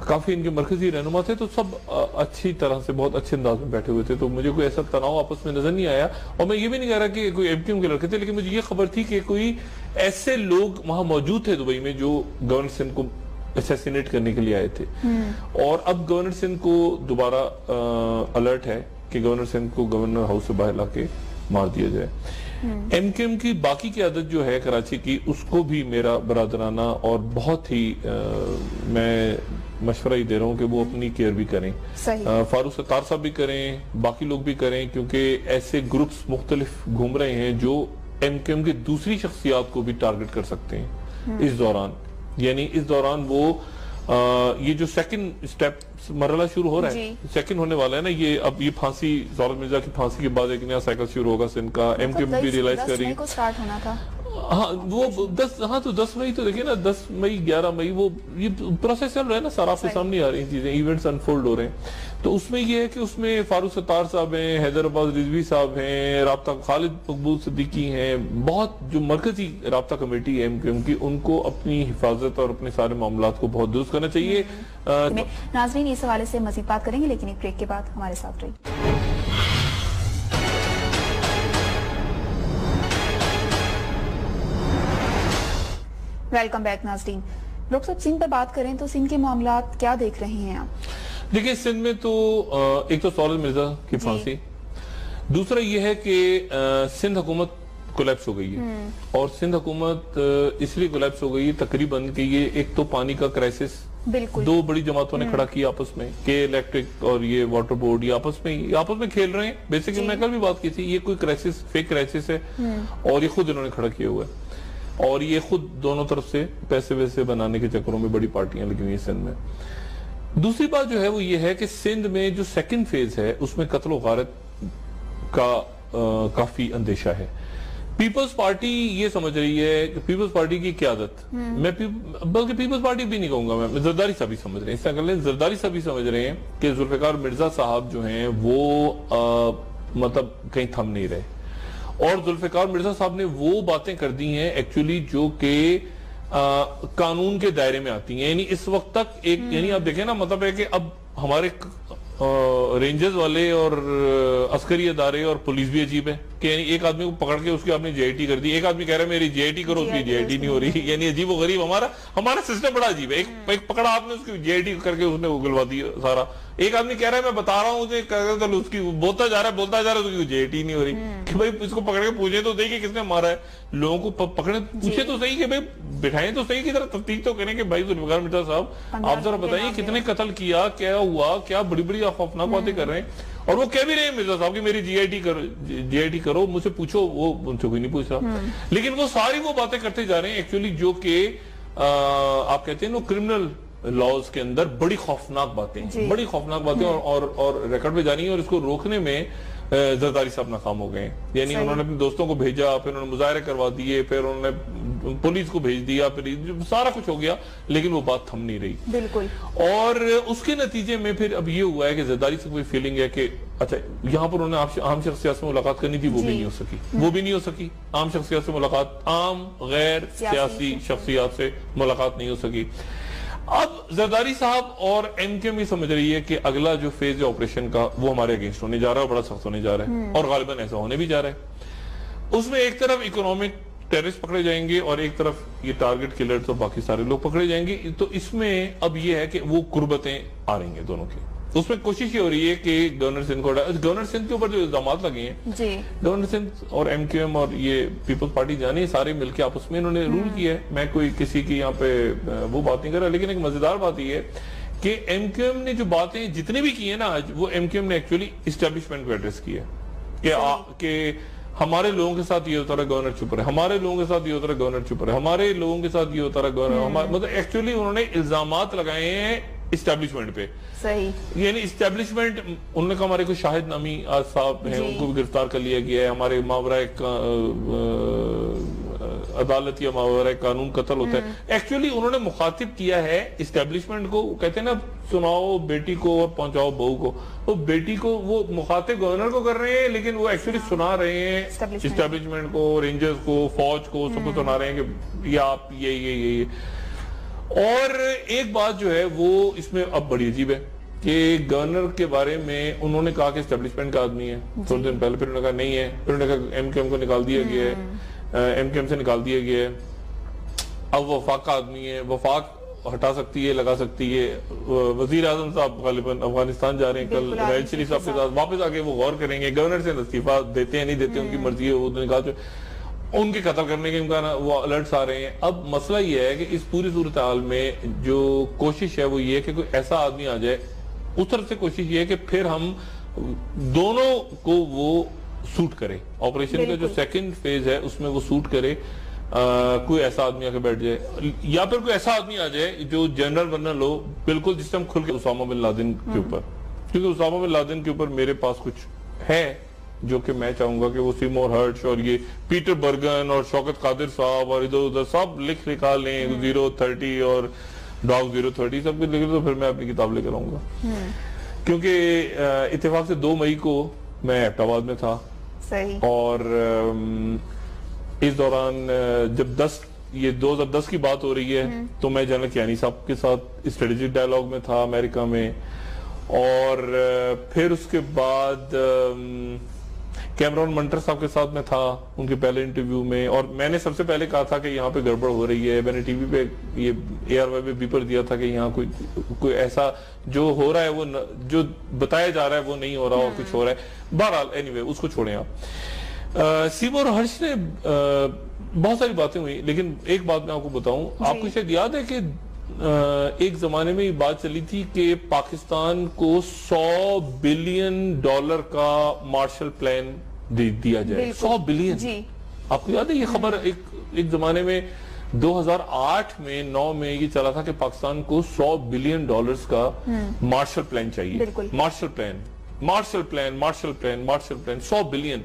کافی ان کے مرکزی رہنما تھے. تو سب اچھی طرح سے بہت اچھے انداز میں بیٹھے ہوئے تھے, تو مجھے کوئی ایسا تناؤ آپس میں نظر نہیں آیا. اور میں یہ بھی نہیں کہہ رہا کہ کوئی ایم کیو ایم کے لڑکے تھے, لیکن مجھے یہ خبر تھی کہ کوئی ایسے لوگ وہاں موجود تھے دبئی میں جو گورنر سندھ کو اسیسینیٹ کرنے کے لیے آئے تھے. اور اب گورنر سندھ کو دوبارہ الرٹ ہے کہ گورنر سندھ کو گورنر ہاؤس سے باہر لا کے مار دیا جائے. ایم کیو ایم کی باقی قیادت جو ہے کراچی کی, اس کو بھی میرا برادرانہ اور بہت ہی میں مشورہ ہی دے رہا ہوں کہ وہ اپنی کیئر بھی کریں. فاروق ستار صاحب بھی کریں, باقی لوگ بھی کریں, کیونکہ ایسے گروپس مختلف گھوم رہے ہیں جو ایم کیو ایم کی دوسری شخصیات کو بھی ٹارگٹ کر سکتے ہیں اس دوران. یعنی اس دوران وہ یہ جو سیکنڈ سٹیپ مرحلہ شروع ہو رہا ہے, سیکنڈ ہونے والا ہے نا یہ, اب یہ پھانسی, زولت مرزا کی پھانسی کے بعد ایک نیا سائیکل شروع ہوگا سندھ کا. ایم کیو ایم بھی ریلائز کر رہی ہے. ہاں وہ 10 مئی تو دیکھیں نا, 10 مئی 11 مئی وہ یہ پروسیس چل رہا ہے نا, سارا آپ کے سامنے آ رہی ہیں چیزیں, ایونٹس انفولڈ ہو رہے ہیں. تو اس میں یہ ہے کہ اس میں فاروق ستار صاحب ہیں, حیدر عباس رضوی صاحب ہیں, رابطہ خالد مقبول صدیقی ہیں, بہت جو مرکزی رابطہ کمیٹی ہے ایم کیو ایم کی, ان کو اپنی حفاظت اور اپنے سارے معاملات کو بہت درست کرنا چاہیے. ناظرین اس حوالے سے مزید بات کریں گے, لیکن ایک بریک کے بعد ہمارے ساتھ رہیے. ویلکم بیک ناظرین. ڈاکٹر صاحب سندھ پر بات کریں تو سندھ کے معاملات کیا دیکھ رہے ہیں آپ؟ دیکھیں سندھ میں تو ایک تو زولت مرزا کی پھانسی, دوسرا یہ ہے کہ سندھ حکومت کولیپس ہو گئی ہے. اور سندھ حکومت اس لیے کولیپس ہو گئی ہے تقریباً کہ یہ ایک تو پانی کا کرائسس دو بڑی جماعتوں نے کھڑا کیا آپس میں, کہ الیکٹرک اور یہ واٹر بورڈ یہ آپس میں کھیل رہے ہیں. بیسیکلی میں کل بھی بات کی تھی, یہ کوئی کرائسس فیک کرائسس ہے اور یہ خود انہوں نے کھڑا کیا ہوا ہے. اور یہ خود دونوں طرف سے پیسے ویسے بنانے کے چکروں میں بڑی پارٹیاں لگی ہوئی سندھ میں. دوسری بات جو ہے وہ یہ ہے کہ سندھ میں جو سیکنڈ فیز ہے اس میں قتل و غارت کا کافی اندیشہ ہے. پیپلز پارٹی یہ سمجھ رہی ہے کہ پیپلز پارٹی کی قیادت, میں بلکہ پیپلز پارٹی بھی نہیں کہوں گا, میں زرداری صاحب بھی سمجھ رہے ہیں, اس طرح کر لیں زرداری صاحب بھی سمجھ رہے ہیں کہ ذوالفقار مرزا صاحب جو ہیں وہ مطلب کہیں تھم نہیں رہے. اور ذوالفقار مرزا صاحب نے وہ باتیں کر دی ہیں ایکچولی جو کہ قانون کے دائرے میں آتی ہیں. یعنی اس وقت تک ایک, یعنی آپ دیکھیں نا, مطلب ہے کہ اب ہمارے رینجرز والے اور عسکری ادارے اور پولیس بھی عجیب ہے کہ یعنی ایک آدمی کو پکڑ کے اس کی آپ نے جی آئی ٹی کر دی, ایک آدمی کہہ رہا ہے میری جی آئی ٹی کرو, اس کی جی آئی ٹی نہیں ہو رہی. یعنی عجیب و غریب ہمارا سسٹم بڑا عجیب ہے. ایک پکڑا آپ نے اس کی جی آئی ٹی کر کے اس نے اگلوا دی سارا. ایک آدمی کہہ رہا ہے میں بتا رہا ہوں, اس کی بولتا جا رہا ہے اس کی جی آئی ٹی نہیں ہو رہی. کہ بھائی اس کو پکڑ کے پوچھیں تو صحیح کہ کس نے مارا ہے, لوگوں کو پکڑے پوچھے تو صحیح کہ بھائی بٹھائیں تو صحیح, کی طرح تفتیش تو کریں کہ بھائی ذوالفقار مرزا صاحب آپ ذرا بتائیے کتنے قتل کیا, کیا ہوا, کیا بڑی بڑی خوفناک باتیں کر رہے ہیں. اور وہ کہہ بھی رہے ہیں مرزا صاحب کہ میری جی آئی ٹی کرو, مجھ سے پوچھو, وہ ان سے کوئی نہیں پوچھ رہا. لیکن وہ ساری وہ باتیں کرتے جا رہے ہیں ایکچولی جو کہ آپ کہتے ہیں نا کرمنل لاز کے اندر بڑی خوفناک باتیں, بڑی خوفناک باتیں اور ریکارڈ پہ جانی ہے. اور اس کو روکنے میں زرداری صاحب ناکام ہو گئے. یعنی انہوں نے اپنے دوستوں کو بھیجا, پھر انہوں نے مظاہرے کروا دیے, پھر انہوں نے پولیس کو بھیج دیا, پھر سارا کچھ ہو گیا, لیکن وہ بات تھم نہیں رہی. بالکل. اور اس کے نتیجے میں پھر اب یہ ہوا ہے کہ زرداری سے کوئی فیلنگ ہے کہ اچھا یہاں پر انہوں نے عام شخصیات سے ملاقات کرنی تھی, وہ بھی نہیں ہو سکی. عام شخصیات سے ملاقات, عام غیر سیاسی شخصیات سے ملاقات نہیں ہو سکی. اب زرداری صاحب اور ایم کیو ایم یہ سمجھ رہی ہے کہ اگلا جو فیز ہے آپریشن کا وہ ہمارے اگینسٹ ہونے جا رہا ہے, بڑا سخت ہونے جا رہا ہے, اور غالباً ایسا ہونے بھی جا رہا ہے. اس میں ایک طرف اکنامک ٹیررسٹ پکڑے جائیں گے اور ایک طرف یہ ٹارگٹ کلرز اور باقی سارے لوگ پکڑے جائیں گے. تو اس میں اب یہ ہے کہ وہ قربتیں آ رہی ہیں دونوں کی. اس میں کوشش یہ ہو رہی ہے کہ گورنر سندھ کے اوپر جو الزامات لگے ہیں, گورنر سندھ اور ایم کیو ایم اور یہ پیپلز پارٹی جانے سارے مل کے آپس میں انہوں نے رول کیا ہے. میں کوئی کسی کی یہاں پہ وہ بات نہیں کر رہا, لیکن ایک مزیدار بات یہ ہے کہ ایم کیو ایم نے جو باتیں جتنے بھی کی ہیں نا آج, وہ ایم کیو ایم نے ایکچولی اسٹیبلشمنٹ کو ایڈریس کیا ہے کہ ہمارے لوگوں کے ساتھ یہ ہوتا رہا گورنر چپ رہے, ہمارے لوگوں کے ساتھ یہ ہوتا رہا گورنر چپ رہے, ہمارے لوگوں کے ساتھ یہ ہوتا رہا گورنر, مطلب ایکچولی انہوں نے الزامات لگائے ہیں اسٹیبلشمنٹ پہ. صحیح. یعنی اسٹیبلشمنٹ, انہوں نے کہا ہمارے کوئی شاہد نامی صاحب ہیں, ان کو بھی گرفتار کر لیا گیا ہے, ہمارے ماورائے عدالت یا ماورائے قانون قتل ہوتا ہے. ایکچولی انہوں نے مخاطب کیا ہے اسٹیبلشمنٹ کو, کہتے ہیں نا سناؤ بیٹی کو اور پہنچاؤ بہو کو. وہ بیٹی کو وہ مخاطب گورنر کو کر رہے ہیں, لیکن وہ ایکچولی سنا رہے ہیں اسٹیبلشمنٹ کو, رینجرز کو, فوج کو, سب کو سنا رہے ہیں کہ یہ آپ یہ. اور ایک بات جو ہے وہ اس میں اب بڑی عجیب ہے کہ گورنر کے بارے میں انہوں نے کہا کہ اسٹیبلشمنٹ کا آدمی ہے تھوڑے دن پہلے, پھر انہوں نے کہا نہیں ہے, پھر انہوں نے کہا ایم کیو ایم کو نکال دیا گیا ہے, ایم کیو ایم سے نکال دیا گیا ہے, اب وفاق کا آدمی ہے. وفاق ہٹا سکتی ہے, لگا سکتی ہے. وزیر اعظم صاحب غالباً افغانستان جا رہے ہیں کل, راحیل شریف صاحب کے ساتھ واپس آ کے وہ غور کریں گے. گورنر سے استعفیٰ دیتے ہیں نہیں دیتے ان کی مرضی ہے, وہ نے کہا ان کے قتل کرنے کے امکان, وہ الرٹس آ رہے ہیں. اب مسئلہ یہ ہے کہ اس پوری صورتحال میں جو کوشش ہے وہ یہ ہے کہ کوئی ایسا آدمی آ جائے. اس طرف سے کوشش یہ ہے کہ پھر ہم دونوں کو وہ سوٹ کرے, آپریشن کا جو سیکنڈ فیز ہے اس میں وہ سوٹ کرے. کوئی ایسا آدمی آ کے بیٹھ جائے, یا پھر کوئی ایسا آدمی آ جائے جو جنرل ورنل ہو, بالکل جس سے ہم کھل کے اسامہ بن لادن کے اوپر, کیونکہ اسامہ بن لادن کے اوپر میرے پاس کچھ ہے جو کہ میں چاہوں گا کہ وہ سیمور ہرش اور یہ پیٹر برگن اور شوکت قادر صاحب اور ادھر ادھر سب لکھا لیں, 030 اور ڈاگ 030 سب کچھ لکھ لیں, تو پھر میں اپنی کتاب لے کر آؤں گا. کیونکہ اتفاق سے 2 مئی کو میں ایبٹ آباد میں تھا, اور اس دوران جب 2010 کی بات ہو رہی ہے تو میں جنرل کیانی صاحب کے ساتھ اسٹریٹجک ڈائیلاگ میں تھا امریکہ میں, اور پھر اس کے بعد کیمرون منٹر صاحب کے ساتھ میں تھا ان کے پہلے انٹرویو میں, اور میں نے سب سے پہلے کہا تھا کہ یہاں پہ گڑبڑ ہو رہی ہے. میں نے ٹی وی پہ یہ ARY پہ بیپر دیا تھا کہ یہاں کوئی ایسا جو ہو رہا ہے, وہ جو بتایا جا رہا ہے وہ نہیں ہو رہا, اور کچھ ہو رہا ہے. بہرحال اینی اس کو چھوڑیں آپ. سیمور ہرش نے بہت ساری باتیں ہوئی, لیکن ایک بات میں آپ کو بتاؤں, آپ کو شاید یاد ہے کہ ایک زمانے میں یہ بات چلی تھی کہ پاکستان کو $100 بلین کا مارشل پلان دیا جائے. 100 بلین, آپ کو یاد ہے یہ خبر؟ ایک زمانے میں 2008 میں 9 میں یہ چلا تھا کہ پاکستان کو $100 بلین کا مارشل پلان چاہیے. Marshall plan 100 billion.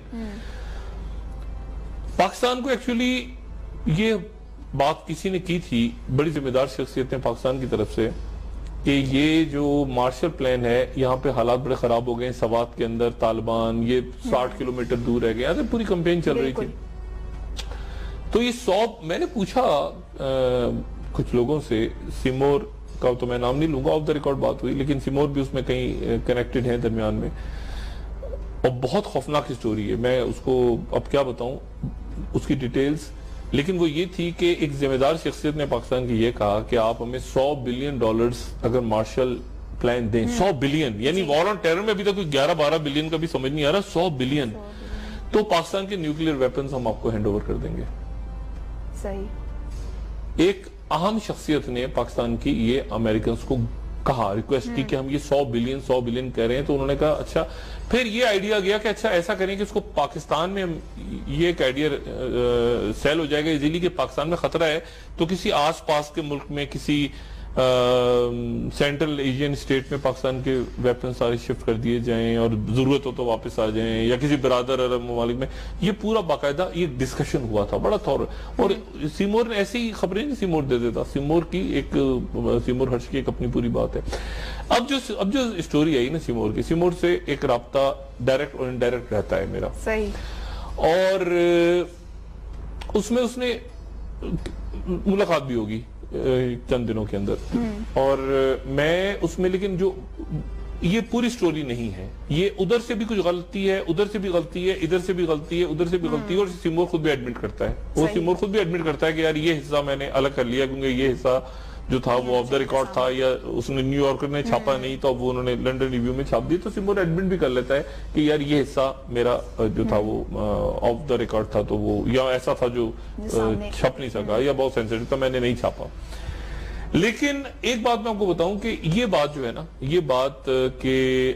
پاکستان کو ایکچولی یہ بات کسی نے کی تھی, بڑی ذمہ دار شخصیتیں پاکستان کی طرف سے, کہ یہ جو مارشل پلان ہے یہاں پہ حالات بڑے خراب ہو گئے. سوات کے اندر طالبان یہ 60 کلومیٹر دور رہ گئے, یہاں سے پوری کمپین چل رہی تھی. تو یہ 100, میں نے پوچھا کچھ لوگوں سے, سیمور کا تو میں نام نہیں لوں گا, آف دا ریکارڈ بات ہوئی, لیکن سیمور بھی اس میں کہیں کنیکٹڈ ہیں درمیان میں, اور بہت خوفناک سٹوری ہے. میں اس کو اب کیا بتاؤں اس کی ڈیٹیلز, لیکن وہ یہ تھی کہ ایک ذمہ دار شخصیت نے پاکستان کی یہ کہا کہ آپ ہمیں $100 بلین اگر مارشل پلان دیں. 100 بلین یعنی وار آن ٹیرر میں ابھی تک کوئی 11-12 بلین کا بھی سمجھ نہیں آ رہا, 100 بلین. تو پاکستان کے نیوکلیئر ویپنز ہم آپ کو ہینڈ اوور کر دیں گے. ایک اہم شخصیت نے پاکستان کی یہ امریکنز کو کہا, ریکویسٹ کی کہ ہم یہ 100 بلین کہہ رہے ہیں. تو انہوں نے کہا اچھا, پھر یہ آئیڈیا گیا کہ اچھا ایسا کریں کہ اس کو پاکستان میں یہ ایک آئیڈیا سیل ہو جائے گا ایزیلی کہ پاکستان میں خطرہ ہے تو کسی آس پاس کے ملک میں, کسی سینٹرل ایشین اسٹیٹ میں پاکستان کے ویپن سارے شفٹ کر دیے جائیں, اور ضرورت ہو تو واپس آ جائیں, یا کسی برادر عرب ممالک میں. یہ پورا باقاعدہ یہ ڈسکشن ہوا تھا بڑا تھور, اور سیمور نے ایسی خبریں نہیں سیمور دے دیتا, سیمور ہرش کی ایک اپنی پوری بات ہے. اب جو اسٹوری آئی نا سیمور سے ایک رابطہ ڈائریکٹ اور انڈائریکٹ رہتا ہے میرا, اور اس میں اس نے ملاقات بھی ہوگی چند دنوں کے اندر, اور میں اس میں, لیکن جو یہ پوری سٹوری نہیں ہے, یہ ادھر سے بھی کچھ غلطی ہے, ادھر سے بھی غلطی ہے, ادھر سے بھی غلطی ہے, ادھر سے بھی غلطی ہے, اور سیمور خود بھی ایڈمٹ کرتا ہے. وہ سیمور خود بھی ایڈمٹ کرتا ہے کہ یار یہ حصہ میں نے الگ کر لیا, کیونکہ یہ حصہ جو تھا وہ آف دا ریکارڈ تھا, یا اس نے نیو یارکر نے چھاپا نہیں تو وہ انہوں نے لنڈن ریویو میں چھاپ دی. تو سیمور ایڈمٹ بھی کر لیتا ہے کہ یار یہ حصہ میرا جو تھا وہ آف دا ریکارڈ تھا, تو وہ یا ایسا تھا جو چھپ نہیں سکا, یا بہت سینسیٹیو تھا, میں نے نہیں چھاپا. لیکن ایک بات میں آپ کو بتاؤں کہ یہ بات جو ہے نا, یہ بات کہ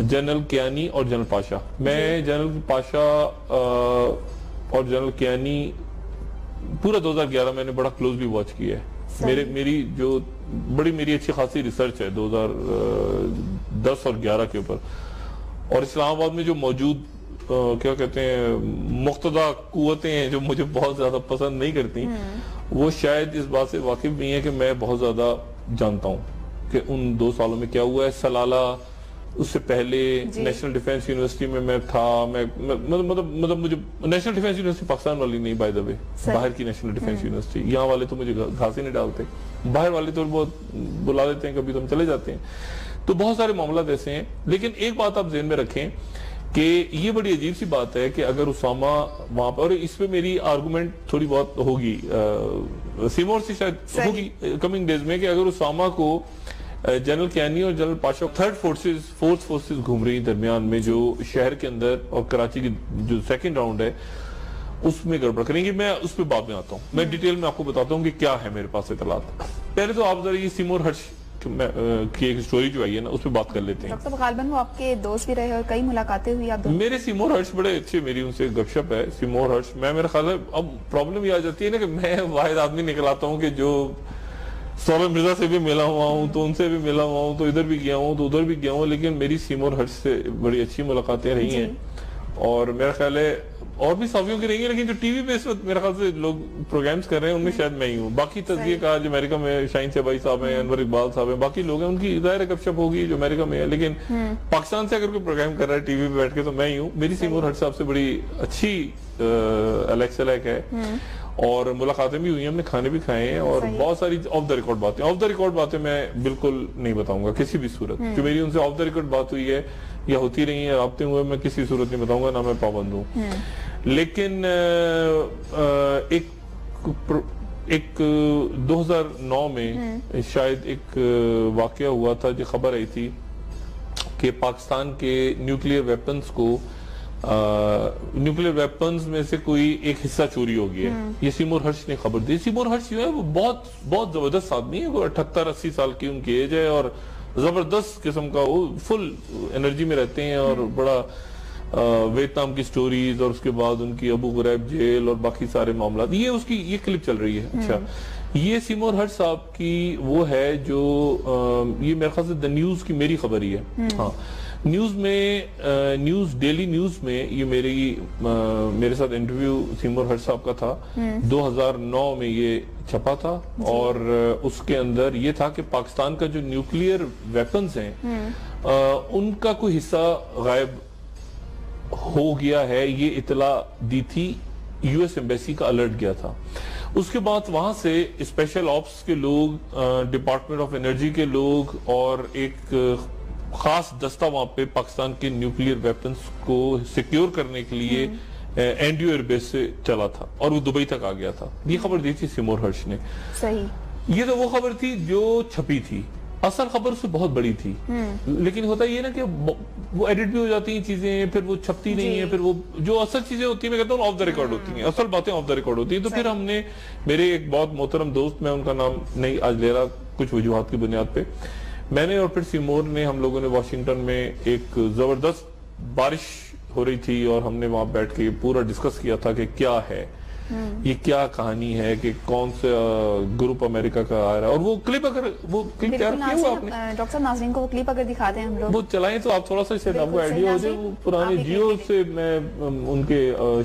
جنرل کیانی اور جنرل پاشا, میں جنرل پاشا اور جنرل کیانی پورا 2011 میں نے بڑا کلوزلی واچ کیا ہے. میری جو میری اچھی خاصی ریسرچ ہے 2010 اور 11 کے اوپر, اور اسلام آباد میں جو موجود کیا کہتے ہیں مقتدہ قوتیں ہیں جو مجھے بہت زیادہ پسند نہیں کرتی, وہ شاید اس بات سے واقف نہیں ہے کہ میں بہت زیادہ جانتا ہوں کہ ان 2 سالوں میں کیا ہوا ہے. سلالہ, اس سے پہلے نیشنل ڈیفنس یونیورسٹی میں تھا, مطلب مجھے نیشنل ڈیفنس یونیورسٹی پاکستان والی نہیں, بائی دا وے, باہر کی نیشنل ڈیفنس یونیورسٹی. یہاں والے تو مجھے گھاس ہی نہیں ڈالتے, باہر والے تو بہت بلا دیتے ہیں, کبھی تو ہم چلے جاتے ہیں. تو بہت سارے معاملات ایسے ہیں. لیکن ایک بات آپ ذہن میں رکھیں کہ یہ بڑی عجیب سی بات ہے کہ اگر اسامہ وہاں پر، اور اس پہ میری آرگومنٹ تھوڑی بہت ہوگی سیمور سے شاید ہوگی کمنگ ڈیز میں، کہ اگر اسامہ کو جنرل کیانی اور جنرل پاشا تھرڈ فورسز گھوم رہی درمیان میں جو شہر کے اندر، اور کراچی کی جو سیکنڈ راؤنڈ ہے اس میں گڑبڑ کریں گے، میں اس پہ بعد میں آتا ہوں، میں ڈیٹیل میں آپ کو بتاتا ہوں کہ کیا ہے میرے پاس اطلاعات۔ پہلے تو آپ ذرا یہ سیمور ہرش کی ایک سٹوری جو آئی ہے نا اس پہ بات کر لیتے ہیں۔ ڈاکٹر صاحب غالباً وہ آپ کے دوست بھی رہے اور کئی ملاقاتیں ہوئی آپ دونوں؟ میرے سیمور ہرش بڑے اچھے، میری ان سے گپ شپ ہے۔ سیمور ہرش میرا خیال ہے اب پرابلم یہ آ جاتی ہے نا کہ میں واحد آدمی نکل آتا ہوں کہ جو سولہ مرزا سے بھی ملا ہوا ہوں، تو ان سے بھی ملا ہوا ہوں، تو ادھر بھی گیا ہوں، تو ادھر بھی گیا ہوں، لیکن میری سیمور ہرش سے بڑی اچھی ملاقاتیں رہی ہیں، اور میرا خیال ہے اور بھی صحافیوں کی رہی ہیں، لیکن جو ٹی وی پہ اس وقت میرا خیال سے لوگ پروگرامز کر رہے ہیں ان میں شاید میں ہی ہوں۔ باقی تجزیے کا جو امریکہ میں شاہین شہبازی صاحب ہیں، انور اقبال صاحب ہیں، باقی لوگ ہیں، ان کی ظاہر گپ شپ ہوگی جو امریکہ میں ہے، لیکن پاکستان سے اگر کوئی پروگرام کر رہا ہے ٹی وی پہ بیٹھ کے تو میں ہی ہوں۔ میری سیمور ہرش صاحب سے بڑی اچھی الیکس ہے، اور ملاقاتیں بھی ہوئی ہیں، ہم نے کھانے بھی کھائے ہیں، اور بہت ساری آف دا ریکارڈ باتیں میں بالکل نہیں بتاؤں گا کسی بھی صورت، جو میری ان سے آف دا ریکارڈ بات ہوئی ہے یا ہوتی رہی ہیں رابطے ہوئے، میں کسی صورت نہیں بتاؤں گا، نہ میں پابند ہوں۔ لیکن ایک 2009 میں شاید ایک واقعہ ہوا تھا، جو خبر آئی تھی کہ پاکستان کے نیوکلیئر ویپنز میں سے کوئی ایک حصہ چوری ہو گیا ہے۔ یہ سیمور ہرش نے خبر دی۔ سیمور ہرش جو ہے وہ بہت زبردست آدمی ہے، وہ 78-80 سال کی ان کی ایج ہے، اور زبردست قسم کا وہ فل انرجی میں رہتے ہیں، اور بڑا ویتنام کی سٹوریز، اور اس کے بعد ان کی ابو غریب جیل اور باقی سارے معاملات، یہ کلپ چل رہی ہے۔ اچھا، یہ سیمور ہرش صاحب کی وہ ہے جو یہ میرے خیال سے دا نیوز کی میری خبر ہی ہے۔ ہاں، ڈیلی نیوز میں یہ میرے ساتھ انٹرویو سیمور ہرش صاحب کا تھا، 2009 میں یہ چھپا تھا، اور اس کے اندر یہ تھا کہ پاکستان کا جو نیوکلیئر ویپنز ہیں ان کا کوئی حصہ غائب ہو گیا ہے، یہ اطلاع دی تھی، یو ایس ایمبیسی کا الرٹ گیا تھا۔ اس کے بعد وہاں سے اسپیشل آپس کے لوگ، ڈپارٹمنٹ آف انرجی کے لوگ، اور ایک خاص دستہ وہاں پہ پاکستان کے نیوکلیئر ویپنز کو سیکیور کرنے کے لیے اینڈیو ایئر بیس سے چلا تھا، اور وہ دبئی تک آ گیا تھا۔ یہ خبر دی تھی سیمور ہرش نے۔ صحیح، یہ تو وہ خبر تھی جو چھپی تھی، اصل خبر سے بہت بڑی تھی، لیکن ہوتا یہ نا کہ وہ ایڈٹ بھی ہو جاتی ہیں چیزیں، پھر وہ چھپتی نہیں ہیں، پھر وہ جو اصل چیزیں ہوتی ہیں میں کہتا ہوں آف دا ریکارڈ ہوتی ہیں، اصل باتیں آف دا ریکارڈ ہوتی ہیں۔ تو پھر ہم نے، میرے ایک بہت محترم دوست، میں ان کا نام نہیں آج لے رہا کچھ وجوہات کی بنیاد پہ، میں نے اور پھر سیمور نے، ہم لوگوں نے واشنگٹن میں ایک زبردست بارش ہو رہی تھی، اور ہم نے وہاں بیٹھ کے پورا ڈسکس کیا تھا کہ کیا ہے یہ، کیا کہانی ہے، کہ کون سے گروپ امریکہ کا آ رہا ہے، اور وہ کلپ اگر وہ کلپ تیار کیا ہوا آپ نے ڈاکٹر صاحب ناظرین کو وہ کلپ اگر دکھا دیں ہم لوگ، وہ چلائیں تو آپ تھوڑا سا شاید آپ کو آئیڈیا ہو جائے۔ وہ پرانے جیو سے میں ان کے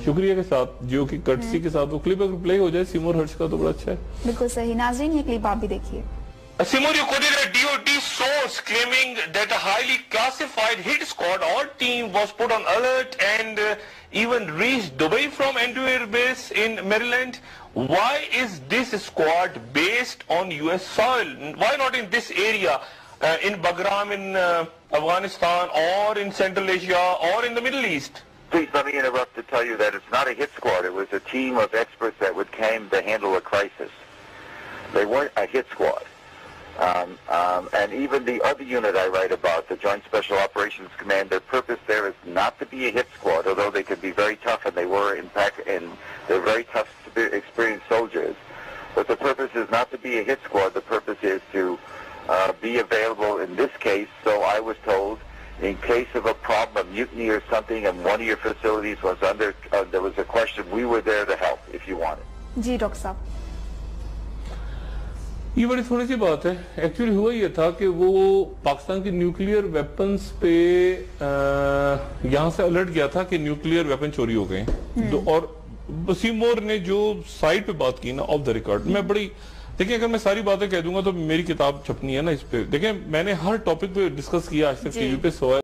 شکریہ کے ساتھ، جیو کی کرٹسی کے ساتھ وہ کلپ اگر پلے ہو جائے سیمور ہرش کا تو بڑا اچھا ہے۔ بالکل صحیح، ناظرین یہ کلپ آپ بھی دیکھیے۔ Seymour, you quoted a DOD source claiming that a highly classified hit squad or team was put on alert and even reached Dubai from Andrew Air Base in Maryland. Why is this squad based on US soil? Why not in this area, in Bagram in Afghanistan, or in Central Asia, or in the Middle East? Please let me interrupt to tell you that it's not a hit squad. It was a team of experts that came to handle a crisis. They weren't a hit squad. And even the other unit I write about, the Joint Special Operations Command, their purpose there is not to be a hit squad, although they could be very tough, and they were in fact, and they're very tough, experienced soldiers. But the purpose is not to be a hit squad. The purpose is to be available in this case. So I was told, in case of a problem, a mutiny or something, and one of your facilities was under, there was a question, we were there to help if you wanted. جی doctor صاحب، یہ بڑی تھوڑی سی بات ہے۔ Actually ہوا یہ تھا کہ وہ پاکستان کے نیوکلیئر ویپنز پہ یہاں سے الرٹ گیا تھا کہ نیوکلیئر ویپن چوری ہو گئے ہیں، اور سیمور نے جو سائٹ پہ بات کی نا آف دا ریکارڈ، میں بڑی، دیکھیں اگر میں ساری باتیں کہہ دوں گا تو میری کتاب چھپنی ہے نا اس پہ۔ دیکھیں میں نے ہر ٹاپک پہ ڈسکس کیا آج تک ٹی وی پہ، سوائے